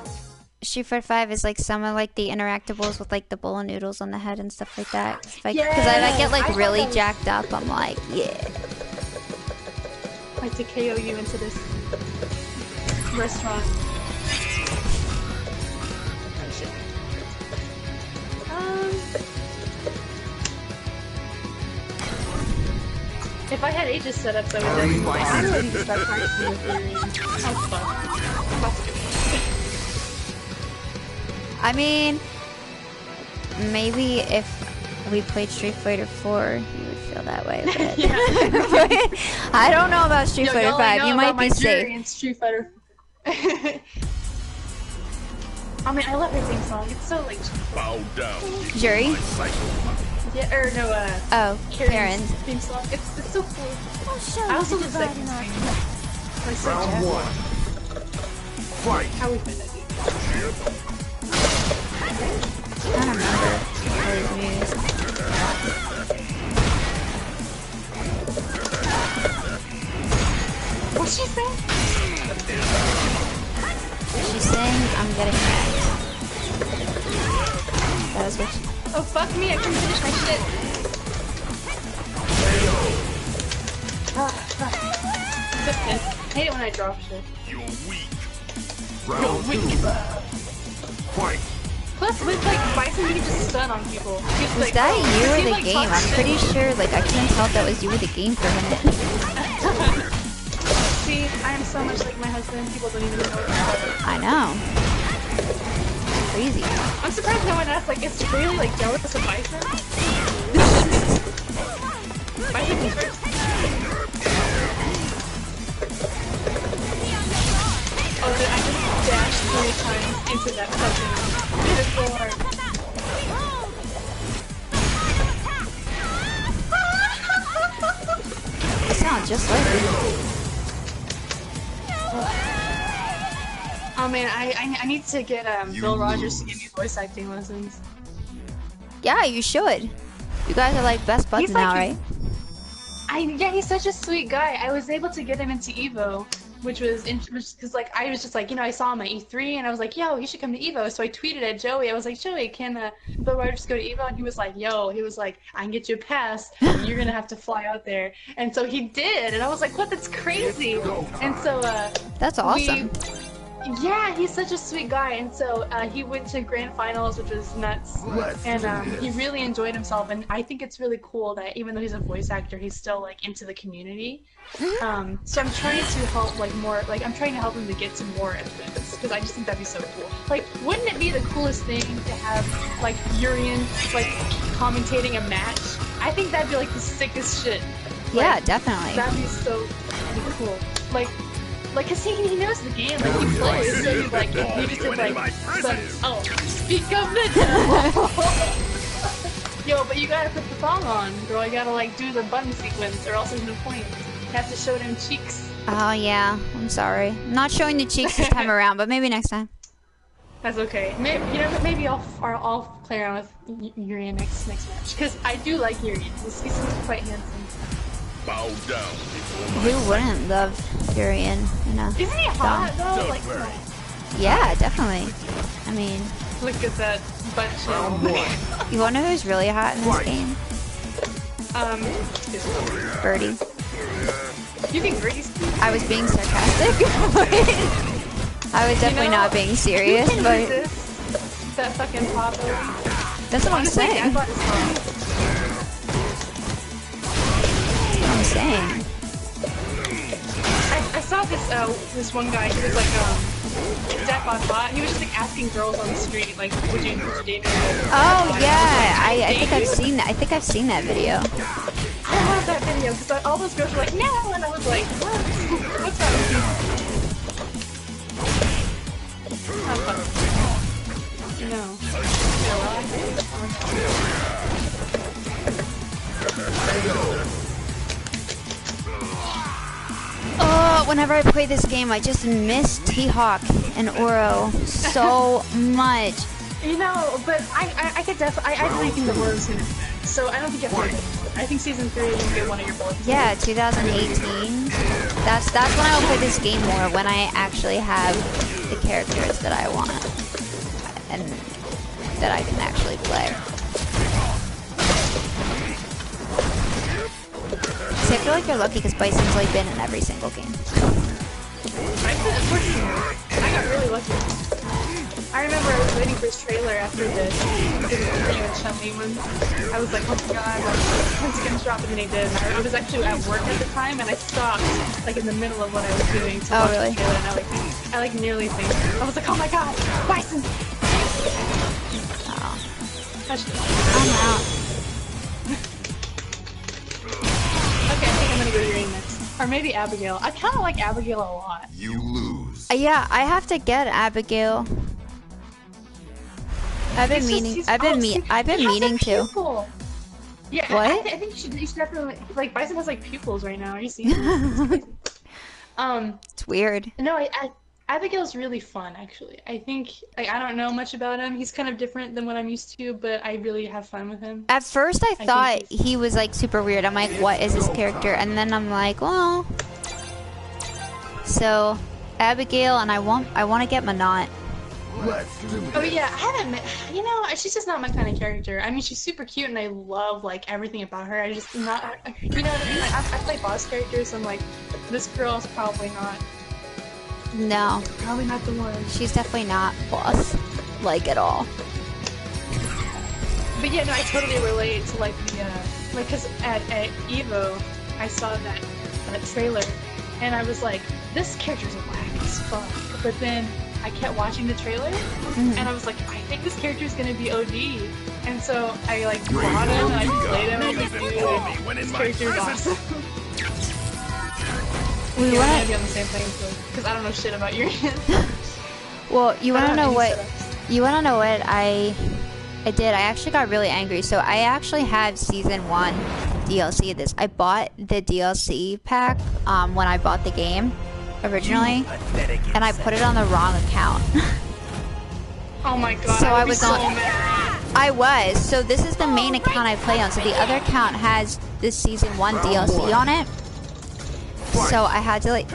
Street Fighter 5 is like some of like the interactables with like the bowl of noodles on the head and stuff like that. Because I get like really jacked up. I'm like, yeah. Like to KO you into this restaurant. Oh shit. If I had Aegis setups, I would definitely be like, I really need to start practicing with Fury. Sounds fun. Let's do it. I mean, maybe if we played Street Fighter 4, you would feel that way. But, but I don't know about Street Fighter 5. You might be safe. In Street Fighter. I mean, I love her theme song. It's so like. Bow down. Jury? Yeah, or no, Oh, Karen's theme song. It's so cool. I'll show I also you love the second divine thing. art. Like, so Round jazzy. 1. Fight. How we been at it? I don't remember all these moves. What's she saying? She's saying I'm getting wrecked. That was what she... Oh fuck me! I couldn't finish my shit. Ah, fuck. I hate it when I drop shit. You're weak. Round 2. Fight. Plus, with like Bison, you can just stun on people. Was that you or the game? I'm pretty sure, like, I couldn't tell if that was you or the game for a minute. See, I am so much like my husband. People don't even know what I know. Crazy. I'm surprised no one else like is really like jealous of Bison. Bison is first. Oh, dude, I just dashed 3 times into that fucking beautiful art. It sounds just like you. Oh man, I need to get Bill Rogers to give me voice acting lessons. Yeah, you should. You guys are like best buds He's now, like- right? Yeah, he's such a sweet guy. I was able to get him into Evo, which was because like I was just like, you know, I saw him at E3 and I was like, yo, he should come to Evo. So I tweeted at Joey. I was like, Joey, can Bill Rogers go to Evo? And he was like, yo, he was like, I can get you a pass. You're gonna have to fly out there. And so he did, and I was like, what? That's crazy. And so That's awesome. yeah, he's such a sweet guy, and so he went to grand finals, which was nuts, and he really enjoyed himself. And I think it's really cool that even though he's a voice actor, he's still like into the community. So I'm trying to help I'm trying to help him to get to more events because I just think that'd be so cool. Like, wouldn't it be the coolest thing to have like Urian like commentating a match? I think that'd be like the sickest shit. Yeah, Like, definitely. That'd be so cool. Like, cause he knows the game, like he plays, so he like, he just did like, oh, speak of the devil. Yo, but you gotta put the thong on, girl. You gotta like do the button sequence, or else there's no point. You have to show them cheeks. Oh yeah, I'm sorry. I'm not showing the cheeks this time around, but maybe next time. That's okay. Maybe maybe I'll play around with Urian next match, cause I do like Urian. He seems quite handsome. Bow down. Who wouldn't love Urian? You know? Isn't he hot though? Like, Yeah, definitely. I mean, look at that butt Round chin. 1. you wanna know who's really hot in this game? Birdie. You think Birdie's cute? I was being sarcastic, but I was definitely not being serious, you can but resist that fucking pop. that's what I'm Honestly, I saying. thought it was hot. I'm saying. I saw this one guy. He was like Death on Hot. He was just like asking girls on the street like, would you date me? Oh yeah, I think I've seen that. I think I've seen that video. I love that video because all those girls were like, no, and I was like, what? What's that? Not fun. No. Oh, whenever I play this game, I just miss T-Hawk and Oro so much. You know, but I could definitely, I really think the world's gonna be back. So I don't think you have to wait anymore. I think season 3 will get one of your bullets. Yeah, 2018. That's when I'll play this game more, when I actually have the characters that I want and that I can actually play. See, I feel like you're lucky because Bison's like been in every single game. I got really lucky. I remember I was waiting for first trailer after this. Because of the and Chun-Li one. I was like, oh my god, when's it gonna drop? And then he did. And I was actually at work at the time, and I stopped like in the middle of what I was doing to watch really? the trailer, and I like nearly fainted. I was like, oh my god, Bison! Oh. I'm out. Okay, I think I'm gonna go to Yuri next. Or maybe Abigail. I kinda like Abigail a lot. You lose. Yeah, I have to get Abigail. I've been meaning to. Pupil. Yeah, What? I think you should definitely like Bison has like pupils right now. Are you seeing? It? It's weird. No, Abigail's really fun actually. I think like I don't know much about him. He's kind of different than what I'm used to, but I really have fun with him. At first I think thought he's- he was like super weird. I'm like, what is this character? And then I'm like, well. So, Abigail, and I want to get Manat. Let's do Oh this. yeah, I haven't met. You know, she's just not my kind of character. I mean, she's super cute, and I love like everything about her. I just not. You know what I mean? Like, I play boss characters, and like this girl is probably not No, the one. she's definitely not boss like at all. But yeah, no, I totally relate to like the like because at Evo, I saw that trailer, and I was like, this character's whack as fuck. But then I kept watching the trailer, and I was like, I think this character's gonna be OD. And so I like bought him and I played him, and I was like, dude, this character's awesome. We Yeah, we're want gonna be on the same playing field because I don't know shit about your Well, you want to know what? setups. You want to know what I did? I actually got really angry. So I actually have season 1 DLC of this. I bought the DLC pack when I bought the game originally, and I put it on the wrong account. Oh my god, So I I would was be so on- mad. I was. So this is the main account I play on. So the other account has the season 1 DLC on it. So I had to like.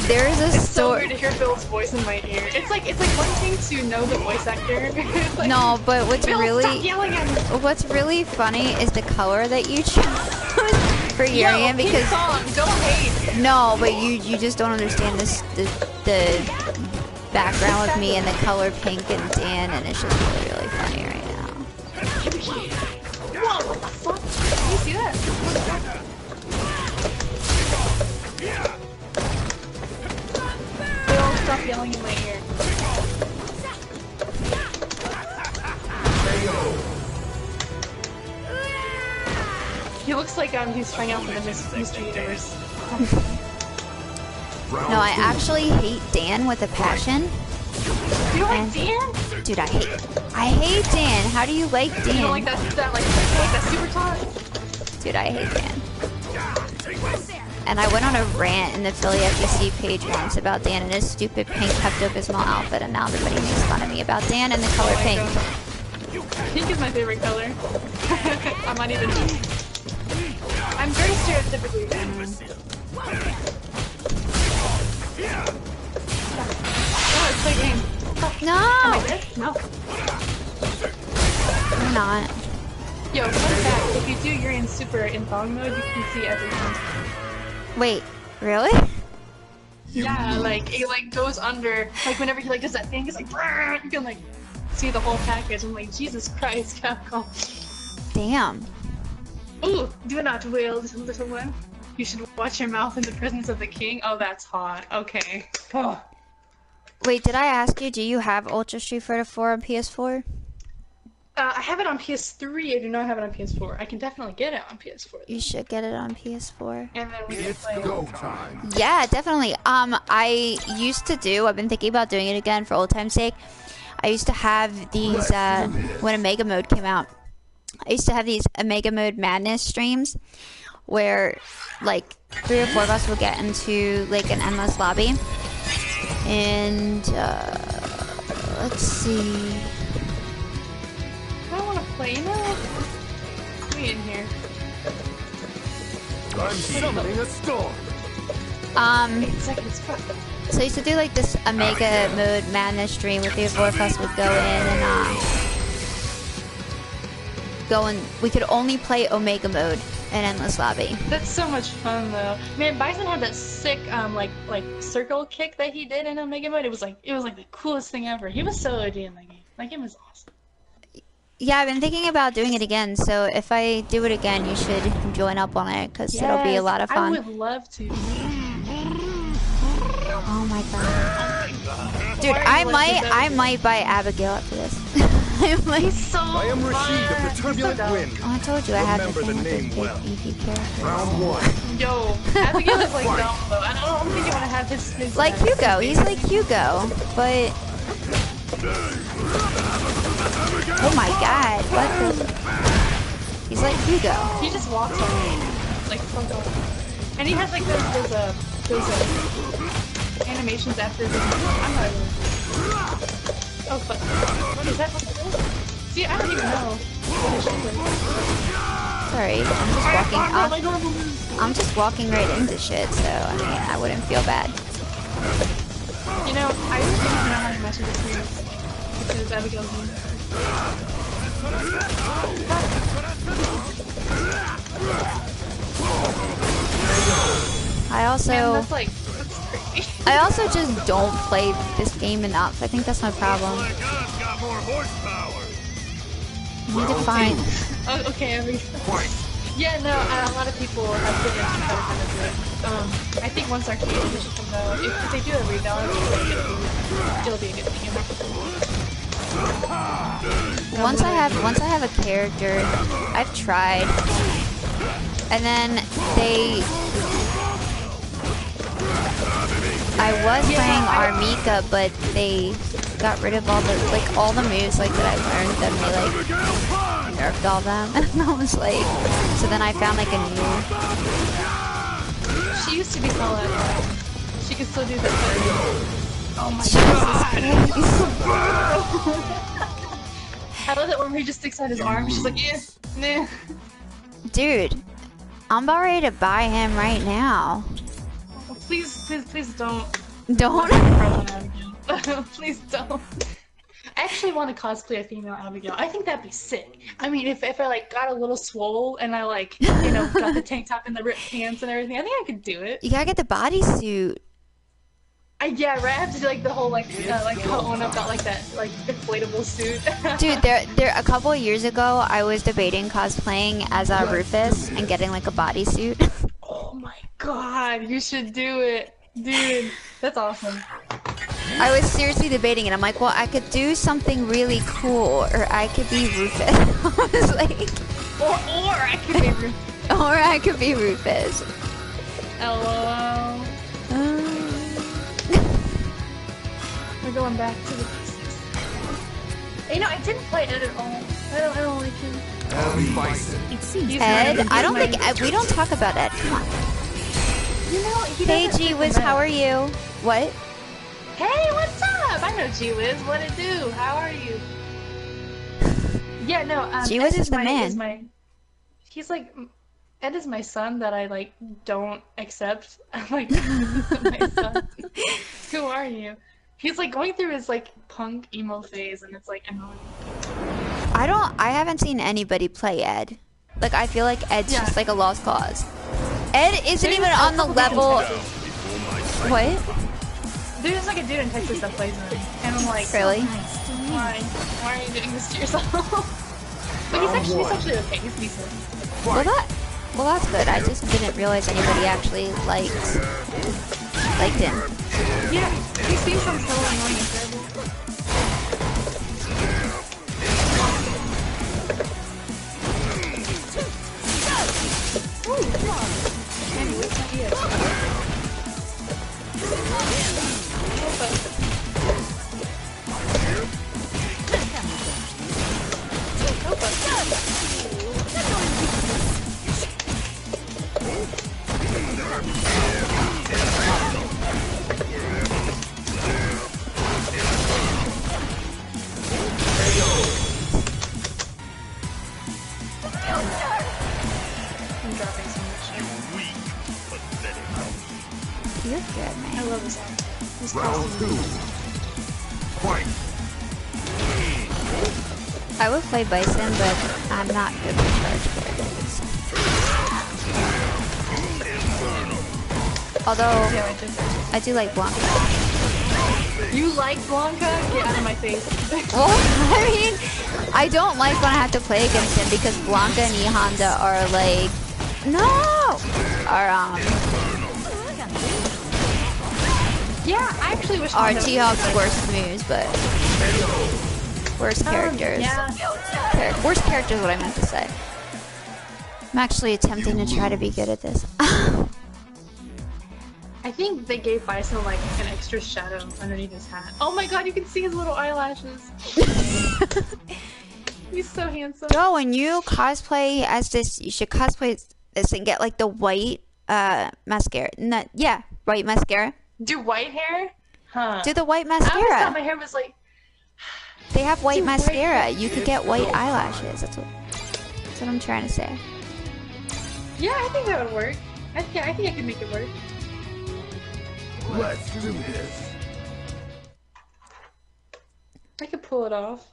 There is a It's so story. weird to hear Bill's voice in my ear. It's like one thing to know the voice actor. It's like, No, but what's Bill, really stop yelling at me. really funny is the color that you chose for Yo, Urian, King because Kong, don't hate. no, but you just don't understand the background with me and the color pink and tan, and it's just really funny right now. Whoa, what the fuck? Can you see that? Bill, stop yelling in my ear. He looks like he's trying out for the Mystery Universe. No, I actually hate Dan with a passion. You don't like And- Dan? Dude, I hate Dan. How do you like You don't like Dan? that super talk? Dude, I hate Dan. And I went on a rant in the Philly FGC page once about Dan and his stupid pink Pepto-Bismol outfit, and now everybody makes fun of me about Dan and the color Oh my pink. God. Pink is my favorite color. I'm not even. I'm very stereotypically. Oh, it's like game. No! Am I dead? No. I'm not. Yo, fun fact, if you do Urian Super in Thong mode, you can see everything. Wait, really? Yeah, like, it like goes under, like whenever he like does that thing, it's like, brrr, you can like see the whole package. I'm like, Jesus Christ, Capcom. Damn. Ooh, do not wail, little one. You should watch your mouth in the presence of the king. Oh, that's hot. Okay. Oh. Wait, did I ask you, do you have Ultra Street Fighter 4 on PS4? I have it on PS3. I do not have it on PS4. I can definitely get it on PS4. You should get it on PS4. And then we can It's play. go time. Yeah, definitely. I used to do, I've been thinking about doing it again for old time's sake. I used to have these, when Omega Mode came out, I used to have these Omega Mode Madness streams where, like, 3 or 4 of us would get into, like, an endless lobby. And, let's see. I don't want to play, you know? We in here. I'm summoning a storm. 8 seconds. Fuck. So I used to do like this Omega Mode Madness stream where 3 or 4 of us would go in and we could only play Omega Mode an endless lobby. That's so much fun though. Man, Bison had that sick like circle kick that he did in Omega Mode. It was like the coolest thing ever. He was so OG in that game. That game was awesome. Yeah, I've been thinking about doing it again, so if I do it again, you should join up on it, because it'll be a lot of fun. I would love to. Oh my god. Dude, I might buy Abigail after this. I might. So I am Rashid of the Turbulent Wind. Oh, I told you I had the Remember thing the with name this well. big EP character. Round 1. Yo, Abigail is like dumb though. I don't think you want to have his Like Hugo, he's like Hugo, but... Oh my god, what the... He's like Hugo. He just walks on me. Like, fuck off. And he has like those animations after this. I'm not even... Oh fuck. What is that? See, I don't even know. Sorry, I'm just walking right into shit, so I mean, I wouldn't feel bad. You know, I just don't know how much of this is because Abigail's in. I also... Man, that's crazy. I also just don't play this game enough. I think that's my problem. My gun's got more horsepower. I need to find... Oh, okay, yeah, no, a lot of people have been into it. I think once Arcade Edition comes out, if they do a rebalance, it'll be a good thing. Once I have a character, I've tried, and then I was playing Armika, but they got rid of all the moves like that I learned, then they like nerfed all them, and I was like, so then I found like a new. She used to be solid. She could still do that. Oh my god! I love that when he just sticks out his arm, she's like, yeah, nah. Dude, I'm about ready to buy him right now. Please don't. Don't. Please don't. I actually want to cosplay a female Abigail. I think that'd be sick. I mean, if I like got a little swole and I like, you know, got the tank top and the ripped pants and everything, I think I could do it. You gotta get the bodysuit. Yeah, right. I have to do like the whole like how Ono got like that like inflatable suit. Dude, there a couple of years ago, I was debating cosplaying as Rufus and getting like a bodysuit. Oh my god, you should do it, dude. That's awesome. I was seriously debating it. I'm like, well, I could do something really cool, or I could be Rufus. I was like, or I could be Rufus. Or I could be Rufus. LOL. We're going back to the basics. You know, I didn't play Ed at all. I don't like him. Bison. Ed? I don't think Ed. We don't talk about Ed. Come on. You know, Hey, G Wiz, how are you? What? Hey, what's up? I know G Wiz. What it do? How are you? Yeah, no. G Wiz is the man. He's like, Ed is my son that I like don't accept. I'm like, my son. Who are you? He's like going through his like punk emo phase, and it's like annoying. I haven't seen anybody play Ed. Like, I feel like Ed's just like a lost cause. Ed isn't even on the level. What? There's like a dude in Texas that plays him, and I'm like, really? Why are you doing this to yourself? But he's actually okay. He's decent. Well, that's good. I just didn't realize anybody actually liked him. Yeah, he seems so annoying and terrible. Ooh, come on. Anyway, it's not yet. I'm dropping so much shit. You're good, man. I love this song. This Round costume. 2. Fight. I would play Bison, but I'm not good with charge characters. Although Yeah, I did. I do like Blanca. You like Blanca? Get out of my face. Well, I mean, I don't like when I have to play against him because Blanca and E Honda are like, no, are Yeah, I actually wish are Honda was T-Hawk's like- worst moves, but worst characters. Yeah. Worst characters, what I meant to say. I'm actually attempting to try to be good at this. I think they gave Bison like an extra shadow underneath his hat. Oh my god, you can see his little eyelashes. He's so handsome. Yo, when you cosplay as this, you should cosplay this and get like the white mascara. No, yeah, white mascara. Do white hair? Huh. Do the white I always thought mascara. my hair was like... They have white Do white mascara. hair. You could get white eyelashes. That's what I'm trying to say. Yeah, I think that would work. I think I could make it work. Let's do this. I could pull it off.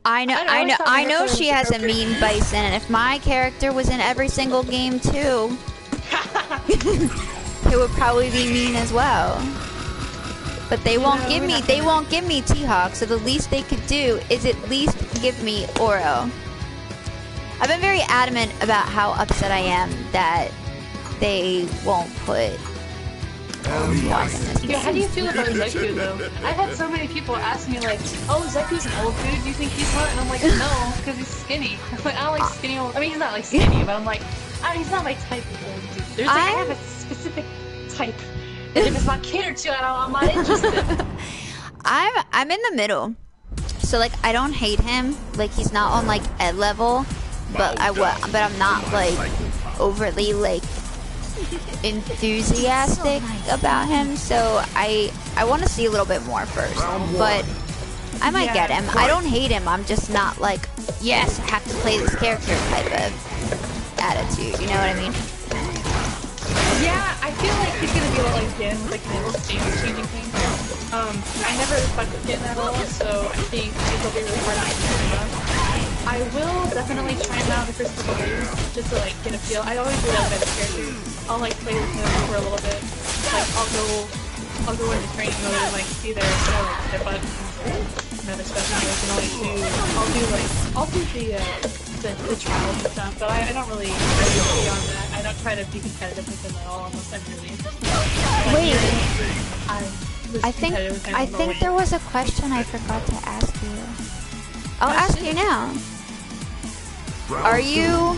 I always thought my hair know color she was has a appropriate. mean Bison, and if my character was in every single game too, it would probably be mean as well. But they won't give me T-Hawk, so the least they could do is at least give me Oro. I've been very adamant about how upset I am that they won't put T-Hawk in this Yeah, game. how do you feel about Zeku though? I've had so many people ask me like, "Oh, Zeku's an old dude. Do you think he's hot?" And I'm like, "No, because he's skinny." I'm like, I don't like skinny. I mean, he's not like skinny, but I'm like, he's not my type of old dude. There's like, I have a specific type. And if it's not catered to, I'm not interested. I'm in the middle, so like I don't hate him. Like he's not on like Ed level, but I'm not like overly like enthusiastic about him. So I want to see a little bit more first, but I might get him. I don't hate him. I'm just not like, yes, I have to play this character type of attitude. You know what I mean? Yeah, I feel like he's gonna be a lot like Gin with like the little stance changing thing. I never fucked with Gin at all, so I think it'll be really hard to get him up. I will definitely try him out the first couple days just to like get a feel. I always really like that character. I'll like play with him for a little bit. Like I'll go into training mode and like see their like buttons and other stuff and I'll do the trials and stuff, but I don't really go beyond that. I don't try to be competitive with them at all unless I'm really interested. Wait. I think there was a question I forgot to ask you. I'll ask you now. Are you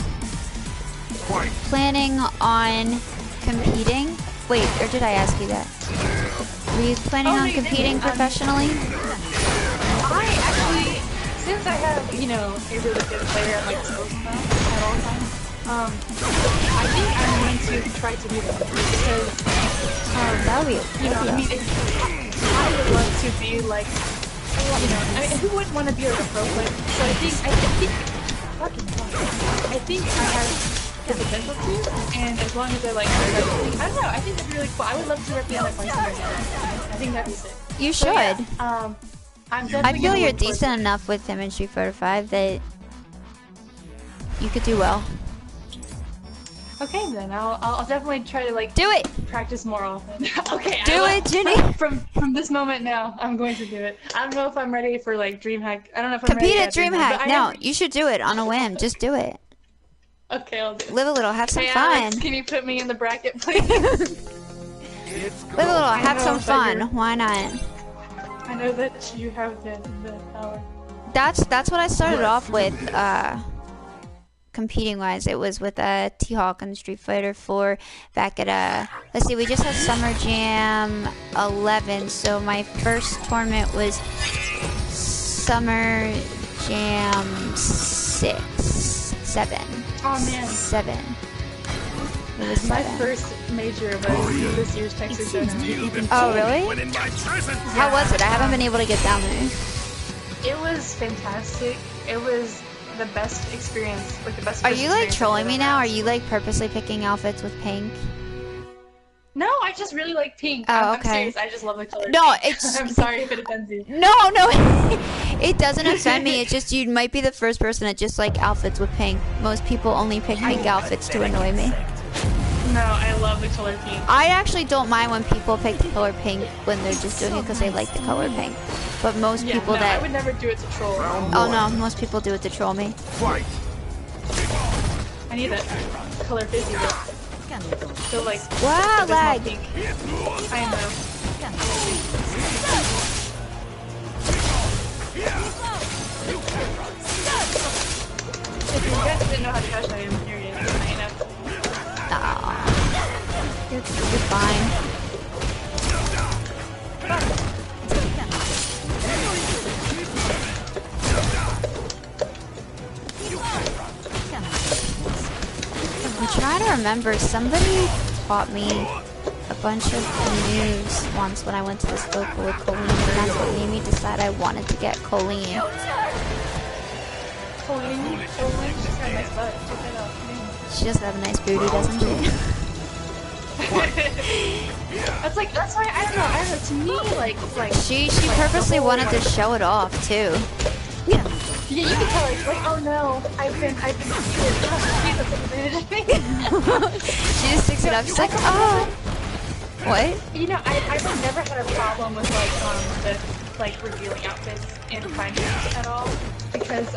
planning on competing? Wait, or did I ask you that? Were you planning on competing professionally? I actually, since I have, a really good player at my disposal now at all times, I think I'm going to try to do that because, That would be I would love to be like, who wouldn't want to be like a pro player? So I think I have the potential to, and as long as I like, I don't know, I think that'd be really cool. I would love to represent Bison again. I think that'd be sick. You should. So, yeah, I'm definitely I feel gonna you're look forward to decent enough with him in Street Fighter 5 that you could do well. Okay, then I'll definitely try to like Do it! practice more often. Okay, Do it, Ginny! From this moment now, I'm going to do it. I don't know if I'm ready for like DreamHack. I don't know if I'm Compete ready at DreamHack. but No, you should do it on a whim. Just do it. Okay, I'll do it. Live a little, have some Hey, fun. Alex, can you put me in the bracket, please? It's Live a little, have know some that fun. you're- Why not? I know that you have the power. That's what I started off with, competing wise. It was with T-Hawk and Street Fighter 4 back at let's see, we just had Summer Jam 11, so my first tournament was Summer Jam 7. Oh man, 7. It was my 7. first major was this year's Texas Showdown. Oh really? when in my presence. How was it? I haven't been able to get down there. It was fantastic. It was the best experience, like the best. Are first you like experience trolling I've me ever now? had. Are you like purposely picking outfits with pink? No, I just really like pink. Oh, I'm okay. serious. I just love the color. No, pink. it's- I'm sorry if it offends you. No, it doesn't offend me. It's just you might be the first person that just like outfits with pink. Most people only pick pink outfits to annoy me. No, I love the color pink. I actually don't mind when people pick the color pink when they're just doing it because they like the color pink. But most people I would never do it to troll. Oh no, most people do it to troll me. Fight. I need that color 50 though. So like, Wow, lag. pink. I know. If you guys didn't know how to dash, I am here. I know. You're fine. I'm trying to remember. Somebody taught me a bunch of moves once when I went to this local with Colleen, and that's what made me decide I wanted to get Colleen. Colleen, she's got a nice butt. Check that out. She does have a nice booty, doesn't she? That's why I don't know. To me, like She purposely wanted to show it off too. yeah, you can tell like oh no, I've been She just sticks it up. She's like, oh, what? You know, I've never had a problem with like revealing outfits in finance at all because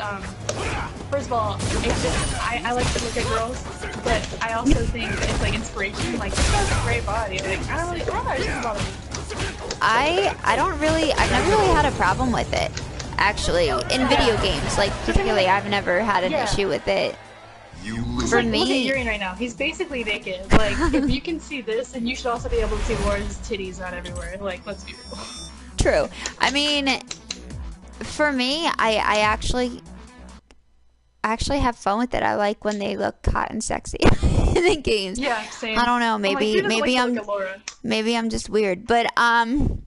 first of all, it's just I like to look at girls, but I also think it's like inspiration. Like she has a great body. Like I don't know, it doesn't bother me. I've never really had a problem with it. Actually, in video games, like particularly, I've never had an issue with it. For me, look at Yuri right now. He's basically naked. Like, if you can see this, then you should also be able to see Laura's titties out everywhere. Like, let's be real. True. I mean, for me, I actually have fun with it. I like when they look hot and sexy in the games. Yeah, same. I don't know. Maybe I'm just weird, but don't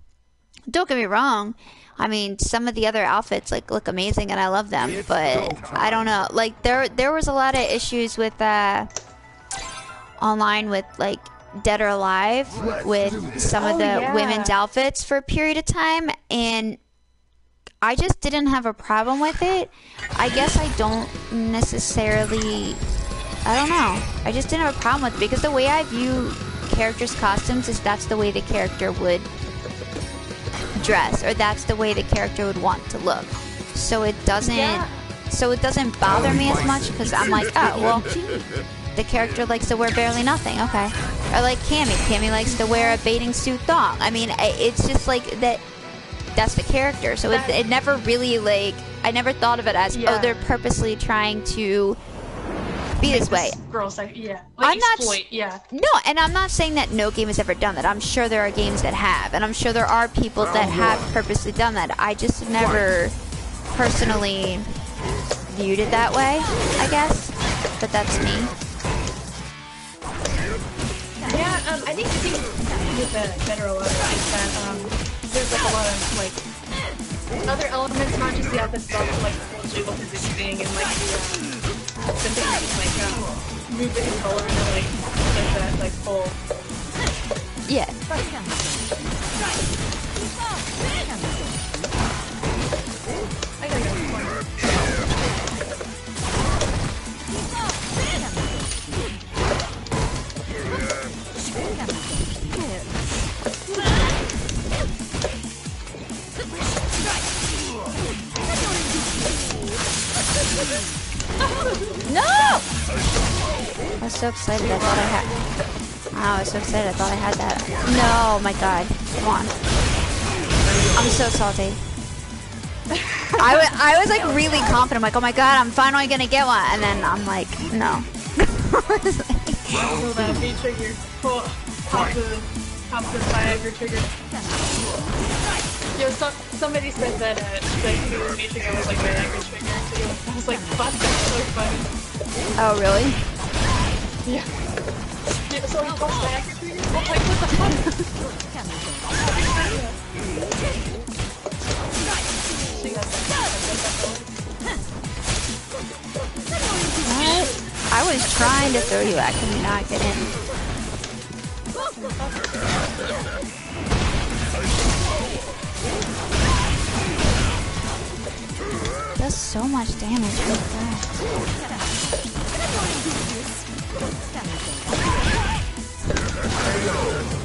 get me wrong. I mean, some of the other outfits like look amazing, and I love them. But I don't know. Like there was a lot of issues with online with like Dead or Alive with some of the women's outfits for a period of time, and I just didn't have a problem with it. I guess I don't necessarily. I don't know. I just didn't have a problem with it because the way I view characters' costumes is that's the way the character would dress, or that's the way the character would want to look. So it doesn't bother me as much because I'm like, oh well, the character likes to wear barely nothing, okay. Or like Cammy likes to wear a bathing suit thong. I mean, it's just like that's the character. So it never really like, I never thought of it as oh, they're purposely trying to be this way. Girls, like exploit, No, and I'm not saying that no game has ever done that. I'm sure there are games that have, and I'm sure there are people that have purposely done that. I just never personally viewed it that way, I guess. But that's me. Yeah, I think the thing with the Dead or Alive is that there's like a lot of like other elements, not just the outfits, but also like the whole jiggle physics thing and like the thing like move the controller and like that like full. Yeah. I gotta go more. No! I was so excited. I thought I had. Oh, I was so excited. I thought I had that. No, my God! Come on. I'm so salty. I was like really confident. I'm like, oh my God, I'm finally gonna get one, and then I'm like, no. So that V trigger, pop the Viagra trigger. Yo, somebody said that the V trigger was like Viagra trigger too. I was like, fuck, that's so funny. Oh really? Yeah. So he calls Viagra trigger? I'm like, what the fuck? What? I was trying to throw you. I could not get in. Does so much damage with that.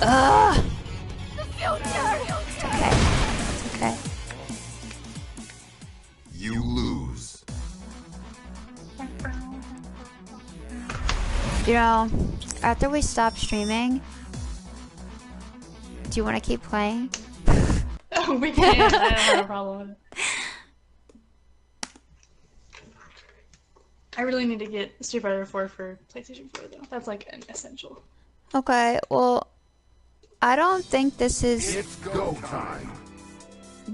Ugh. It's okay. It's okay. You lose. You know, after we stop streaming, do you want to keep playing? Oh, we can. I don't have a problem with it. I really need to get Street Fighter 4 for PlayStation 4 though. That's like an essential. Okay, well, I don't think this is It's go time.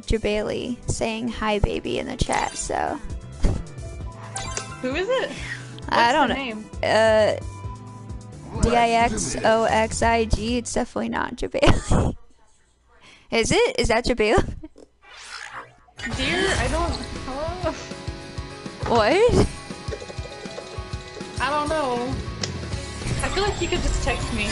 Jabali saying hi baby in the chat, so Who is it? I don't the know. name? Dixoxig, it's definitely not Jabali. Is it? Is that Jabali? Dear, I don't. Hello? What? I don't know. I feel like he could just text me.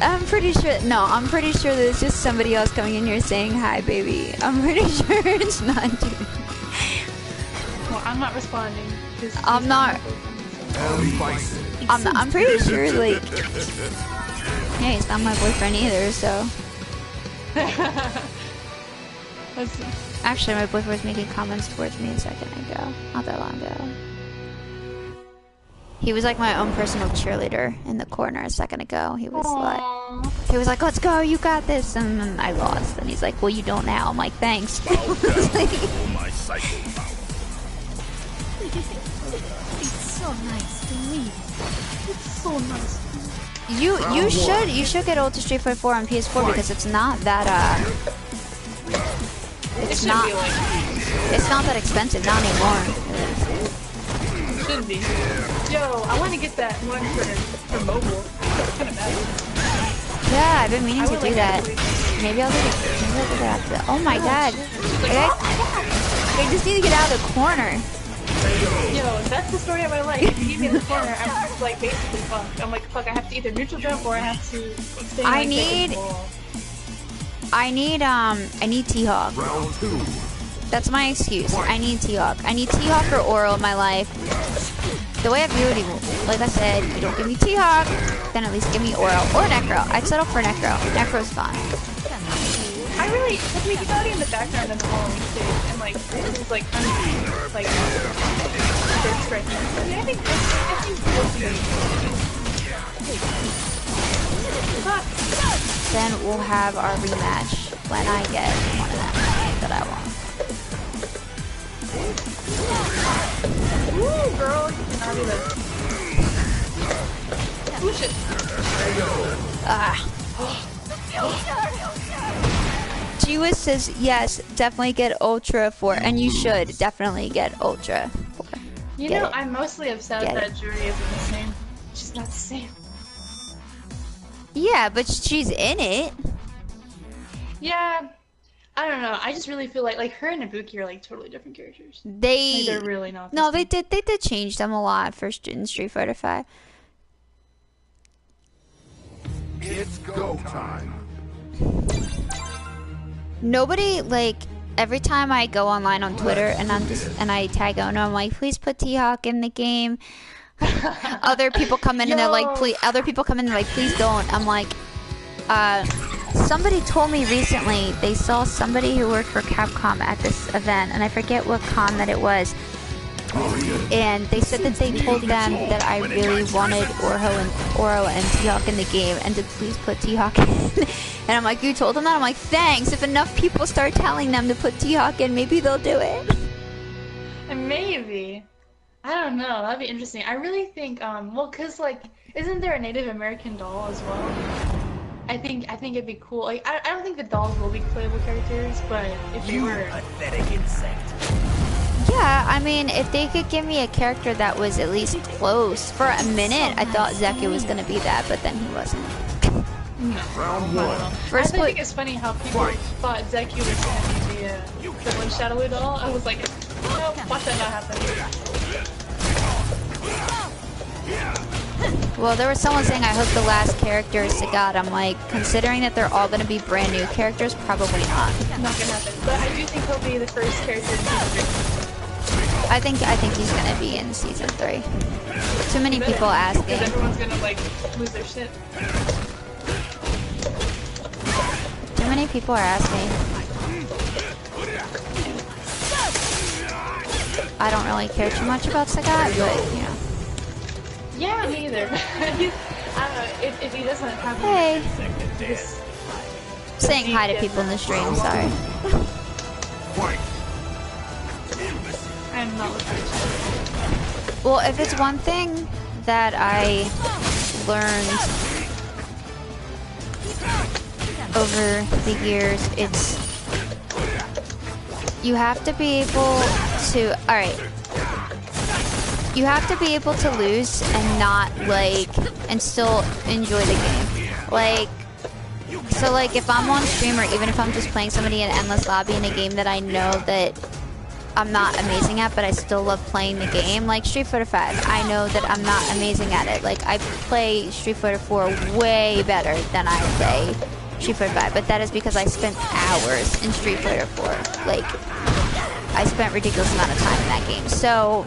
I'm pretty sure, no, I'm pretty sure there's just somebody else coming in here saying hi baby. I'm pretty sure it's not Jabali. Well, I'm not responding. I'm not. Bison. I'm pretty sure, like, yeah, he's not my boyfriend either, so. Let's see. Actually, my boyfriend was making comments towards me a second ago, not that long ago. He was like my own personal cheerleader in the corner a second ago. He was like, let's go, you got this, and then I lost. And he's like, well, you don't now. I'm like, thanks. My psycho power. It's so nice to meet. It's so nice. You should get Ultra Street Fighter 4 on PS4 because it's not that it's not that expensive, not anymore. It should be. Yo, I want to get that one for mobile. It's kind of bad. Yeah, I've been meaning to do like that. actually- Maybe I'll do it after that. Oh my god. I just need to get out of the corner. Yo, that's the story of my life. If you keep me in the corner, I'm like basically fucked. I'm like, fuck, I have to either neutral jump or I have to stay in I my need- second wall. I need T-Hawk. Round 2. That's my excuse. I need T-Hawk. I need T-Hawk or Oral in my life. The way I view it, like I said, you don't give me T-Hawk, then at least give me Oral. Or Necro. I'd settle for Necro. Necro's fine. I really, because we keep already in the background in the following stage, and like, this is like, like, first striking. I mean, I think Then we'll have our rematch when I get one of them that I want. Ooh, girl, you cannot do this. Push it. Ah. G-Wiz says, yes, definitely get Ultra 4. And you should definitely get Ultra 4. You Get know, it. I'm mostly upset Get that it. Jury isn't the same. She's not the same. Yeah, but she's in it. Yeah, I don't know. I just really feel like her and Ibuki are like totally different characters. Like, They they're really not. the no, same. they did change them a lot first in Street Fighter 5. It's go time. Nobody, like, every time I go online on Twitter and I tag Ono, I'm like, please put T-Hawk in the game. Other people come in and they're like, please. Other people come in and they're like, please don't. I'm like, somebody told me recently they saw somebody who worked for Capcom at this event, and I forget what con that it was. And they said that they told them that I really wanted Oro and T-Hawk in the game, and to please put T-Hawk in. And I'm like, you told them that? I'm like, thanks. If enough people start telling them to put T-Hawk in, maybe they'll do it. And maybe. I don't know. That'd be interesting. I really think, well, cause like, isn't there a Native American doll as well? I think it'd be cool. Like, I don't think the dolls will be playable characters, but if they were, Pathetic insect. Yeah, I mean, if they could give me a character that was at least close. For a minute, I thought Zeku was gonna be that, but then he wasn't. Round I don't 1. know. First I put- think it's funny how people thought Zeku was gonna be the one Shadow doll. I was like, no, watch that not happen. Well, there was someone saying I hope the last character is Sagat. I'm like, considering that they're all gonna be brand new characters, probably not. Not gonna happen. But I do think he'll be the first character in season 3. I think he's gonna be in season 3. Too many people Because asking. everyone's gonna like lose their shit. people are asking. I don't really care too much about Sagat, but you know. Yeah, me either. I don't know, if he doesn't have Hey. just Saying hi to people in the stream, sorry. Fight. I'm not listening. Well, if it's one thing that I learned over the years, it's you have to be able to, alright, you have to be able to lose and not, like, and still enjoy the game. Like, so, like, if I'm on stream or even if I'm just playing somebody in Endless Lobby in a game that I know that I'm not amazing at, but I still love playing the game, like Street Fighter 5, I know that I'm not amazing at it. Like, I play Street Fighter 4 way better than I play Street Fighter 5, but that is because I spent hours in Street Fighter 4. Like, I spent ridiculous amount of time in that game. So,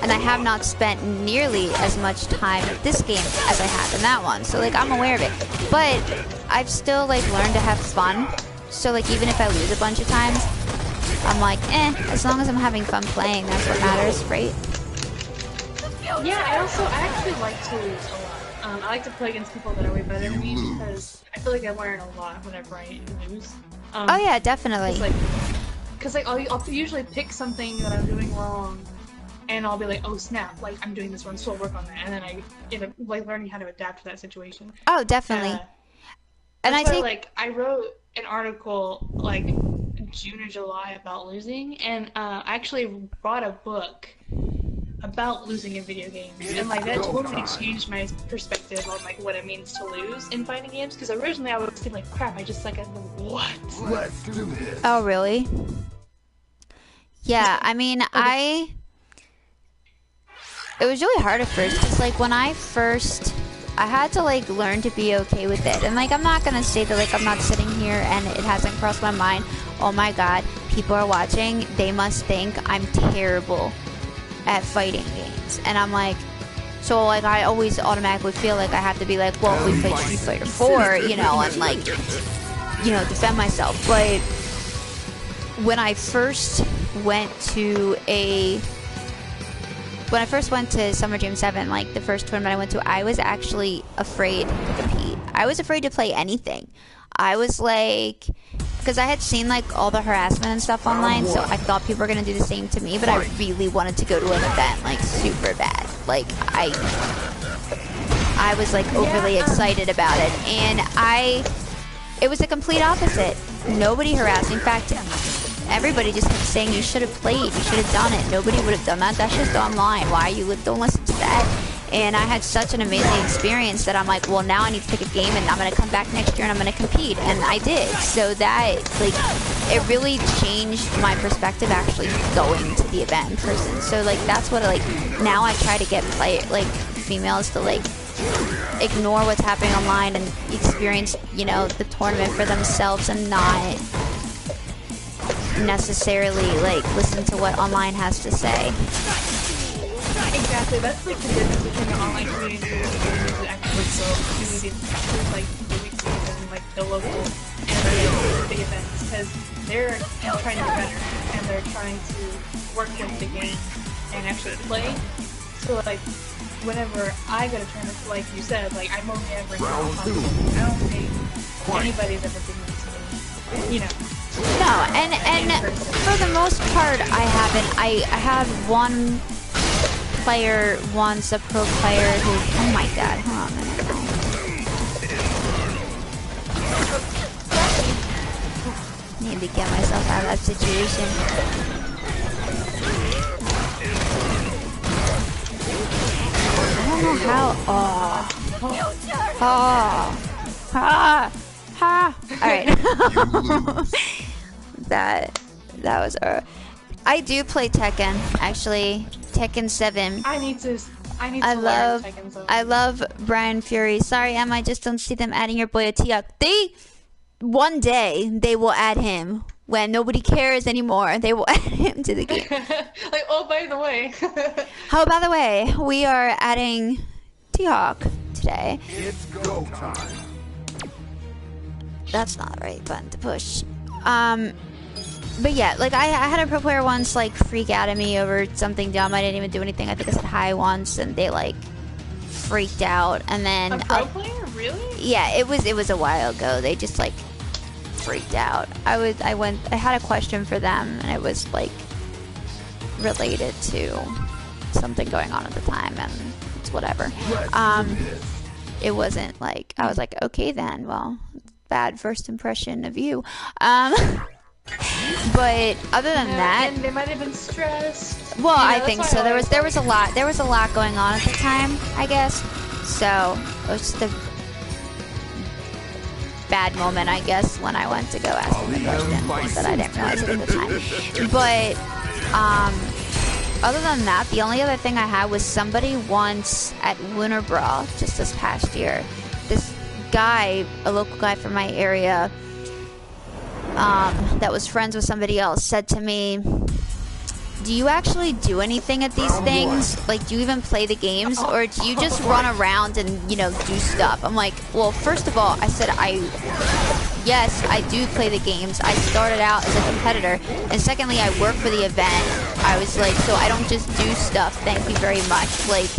and I have not spent nearly as much time in this game as I have in that one. So, like, I'm aware of it. But I've still, like, learned to have fun. So, like, even if I lose a bunch of times, I'm like, as long as I'm having fun playing, that's what matters, right? Yeah, I actually like to lose a lot. I like to play against people that are way better than me because I feel like I learn a lot whenever I lose. Oh yeah, definitely. Because I'll usually pick something that I'm doing wrong, and I'll be like, oh snap, like I'm doing this wrong, so I'll work on that, and then I end up like learning how to adapt to that situation. Oh, definitely. And I wrote an article like June or July about losing, and I actually bought a book about losing in video games, and like that totally changed my perspective on like what it means to lose in fighting games. Because originally I would think like, crap, I just suck at what? Let's do this. Oh really? Yeah, I mean, it was really hard at first, because like when I had to like learn to be okay with it. And like I'm not gonna say that like I'm not sitting here and it hasn't crossed my mind, oh my god, people are watching, they must think I'm terrible at fighting games. And I'm like, so like I always automatically feel like I have to be like, well, we played Street Fighter 4, you know, and like, you know, defend myself. But when I first went to Summer Jam 7, like the first tournament I went to, I was actually afraid to compete. I was afraid to play anything. I was like, because I had seen like all the harassment and stuff online, so I thought people were gonna do the same to me, but I really wanted to go to an event like super bad. Like I was like overly excited about it, and it was the complete opposite. Nobody harassed. In fact, everybody just kept saying you should have played, you should have done it. Nobody would have done that. That's just online. Why don't listen to that? And I had such an amazing experience that I'm like, well, now I need to pick a game, and I'm gonna come back next year and I'm gonna compete, and I did. So that like it really changed my perspective actually going to the event in person. So like that's what now I try to get females to like ignore what's happening online and experience, you know, the tournament for themselves and not necessarily like listen to what online has to say. Exactly, that's like the difference between the online community and the actual community, like the big scenes and like the local and the big events, because they're trying to get better and they're trying to work with the game and actually play. So like whenever I go to tournaments, like you said, like I'm only ever I don't think anybody's ever been mean to me, you know. No, and for the most part I haven't. I have one player, once a pro player who, oh my god, hold on a minute. Need to get myself out of that situation. I don't know how, alright. that was, I do play Tekken, actually. Tekken 7. I need to learn Tekken 7. I love Brian Fury. Sorry, Em, I just don't see them adding your boy Tiak. One day, they will add him. When nobody cares anymore, they will add him to the game. Like, oh, by the way. Oh, by the way, we are adding T-Hawk today. It's go time. that's not the right button to push. But yeah, like I had a pro player once like freak out at me over something dumb. I didn't even do anything. I think I said hi once, and they like freaked out. And then A pro player, really? yeah, it was a while ago. They just like freaked out. I had a question for them, and it was like related to something going on at the time, and it's whatever. It wasn't like I was like, okay then, well, bad first impression of you. But other than that, and they might have been stressed. well, You know, I that's think why so. I There always was a lot going on at the time, I guess. So it was just a bad moment, I guess, when I went to go ask them the question that I didn't realize it at the time. But other than that, the only other thing I had was somebody once at Winter Brawl just this past year. This guy, a local guy from my area, that was friends with somebody else, said to me, do you actually do anything at these things? Like, do you even play the games? Or do you just run around and, you know, do stuff? I'm like, well, first of all, I said, yes, I do play the games. I started out as a competitor. And secondly, I work for the event. I was like, so I don't just do stuff. Thank you very much. Like,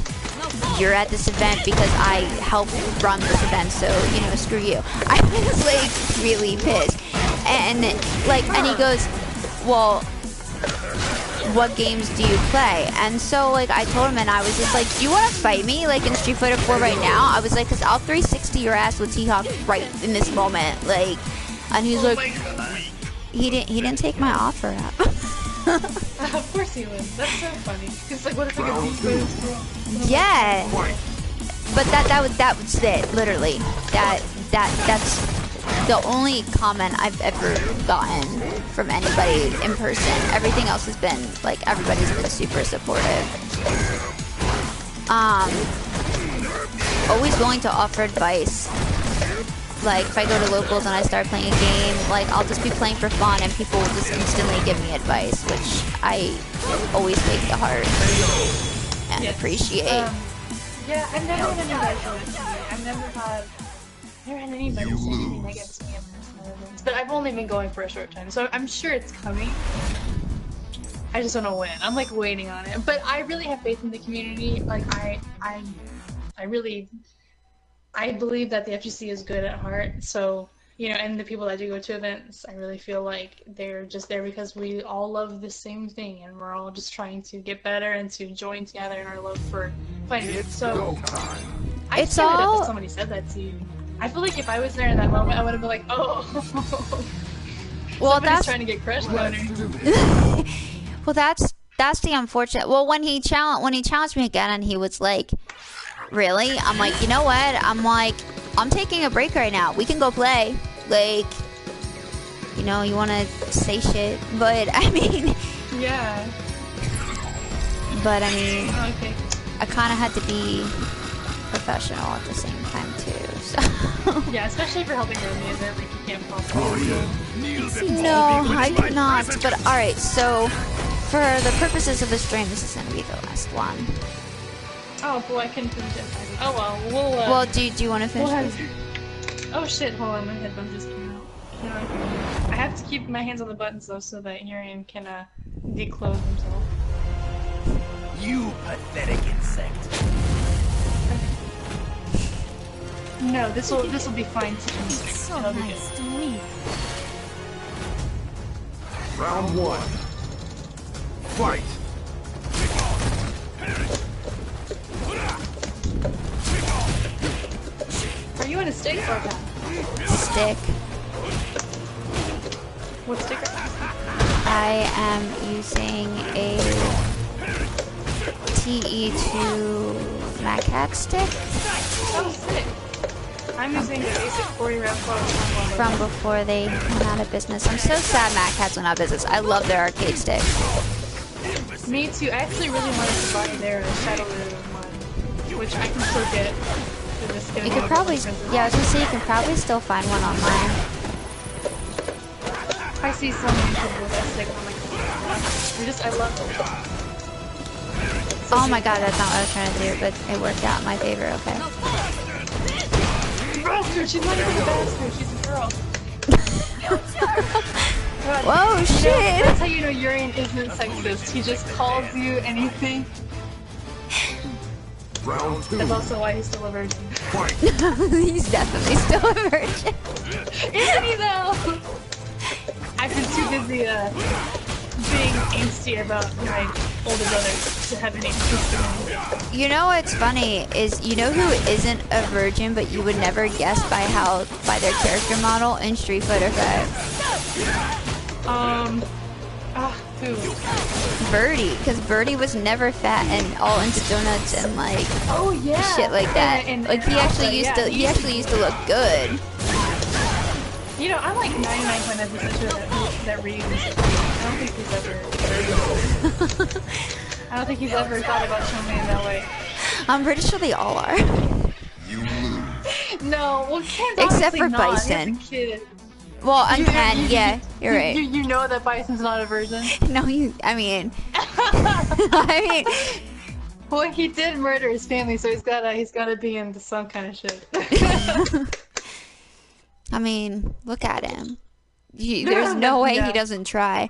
you're at this event because I help run this event, so, you know, screw you. I was, like, really pissed. And, like, and he goes, well, what games do you play? And so, like, I told him, and I was just like, do you want to fight me, like, in Street Fighter 4 right now? I was like, because I'll 360 your ass with T-Hawk right in this moment, like, and he's like, he didn't take my offer up. Of course he would. That's so funny. Cause like, what if I get beat by this girl? Yeah, but that was it, literally. That's the only comment I've ever gotten from anybody in person. Everything else has been like, everybody's been super supportive. Always willing to offer advice. Like, if I go to locals and I start playing a game, like, I'll just be playing for fun and people will just instantly give me advice, which I always take to heart and appreciate. Yeah, I've never had anybody say that to me. I've never had anybody say anything negative to me in personal events. But I've only been going for a short time, so I'm sure it's coming. I just don't know when. I'm like waiting on it. But I really have faith in the community. Like, I believe that the FGC is good at heart. So, you know, and the people that do go to events, I really feel like they're just there because we all love the same thing, and we're all just trying to get better and to join together in our love for fighting. So, I It's tear it up all- if somebody said that to you. I feel like if I was there in that moment, I would have been like, oh, Well, somebody's that's trying to get crushed on her. well, that's the unfortunate. Well, when he challenged me again, and he was like, "Really?" I'm like, you know what? I'm like, I'm taking a break right now. We can go play. Like, you know, you want to say shit, but I mean, Yeah. but I mean, Okay. I kind of had to be professional at the same time too. So. Yeah, especially for helping her in the event, like you can't possibly. No, I did not. But alright, so for the purposes of the stream, this is going to be the last one. Oh, boy, I couldn't finish it. Oh, well, we'll, Well, do you want to finish we'll this? Oh, shit, hold on, my headphones just came out. I have to keep my hands on the buttons, though, so that Urian can, declothe himself. You pathetic insect. No, this'll be fine too. It's so It'll be nice to meet. Round one. Fight. Are you in a stick or a pad? Stick. What stick? I am using a TE2 MacHack stick Oh, sick. I'm using the basic 40 round from before they went out of business. I'm so sad MacHacks went out of business. I love their arcade stick. Me too. I actually really wanted to buy their Shadow Room one, which I can still get through this You could probably, yeah, I was gonna say you can probably still find one online. I see so many people with that stick. I'm like, I love it. Oh my god, that's not what I was trying to do, but it worked out in my favor, okay. Bro, she's not even a bastard. She's a girl. Whoa, shit! That's how you know Urian isn't sexist. He just calls you anything. Round 2. That's also why he's still a virgin. Fight. He's definitely still a virgin. Isn't he though? I've been too busy being angsty about my older brother to have any interest in him. You know what's funny is, you know who isn't a virgin, but you would never guess by their character model in Street Fighter 5? Who? Birdie, because Birdie was never fat and all into donuts and like Oh yeah. shit like that. Like he actually used to look good. You know, I'm like 99.9% sure that Ryu is. I don't think he's ever thought about showing me in that way. I'm pretty sure they all are. You lose. No, well, Ken's Except obviously for not. Bison. He's a kid. Well, Uncan, yeah, you're right. You know that Bison's not a virgin. No, I mean, Well, he did murder his family, so he's gotta be into some kind of shit. I mean, look at him. There's no way he doesn't try.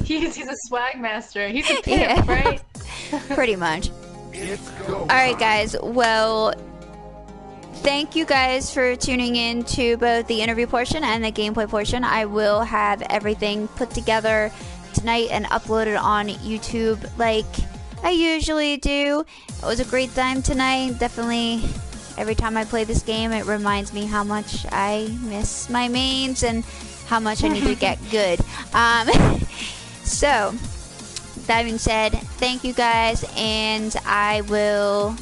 He's a swag master. He's a pimp, Yeah. right? Pretty much. It's go. Alright guys, well, thank you guys for tuning in to both the interview portion and the gameplay portion. I will have everything put together tonight and uploaded on YouTube like I usually do. It was a great time tonight. Definitely, every time I play this game, it reminds me how much I miss my mains and how much I need to get good. So, that being said, thank you guys, and I will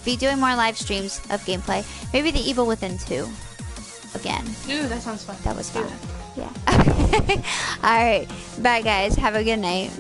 be doing more live streams of gameplay. Maybe the Evil Within 2 again. Dude, that sounds fun. That was fun. Yeah. Alright. Bye guys. Have a good night.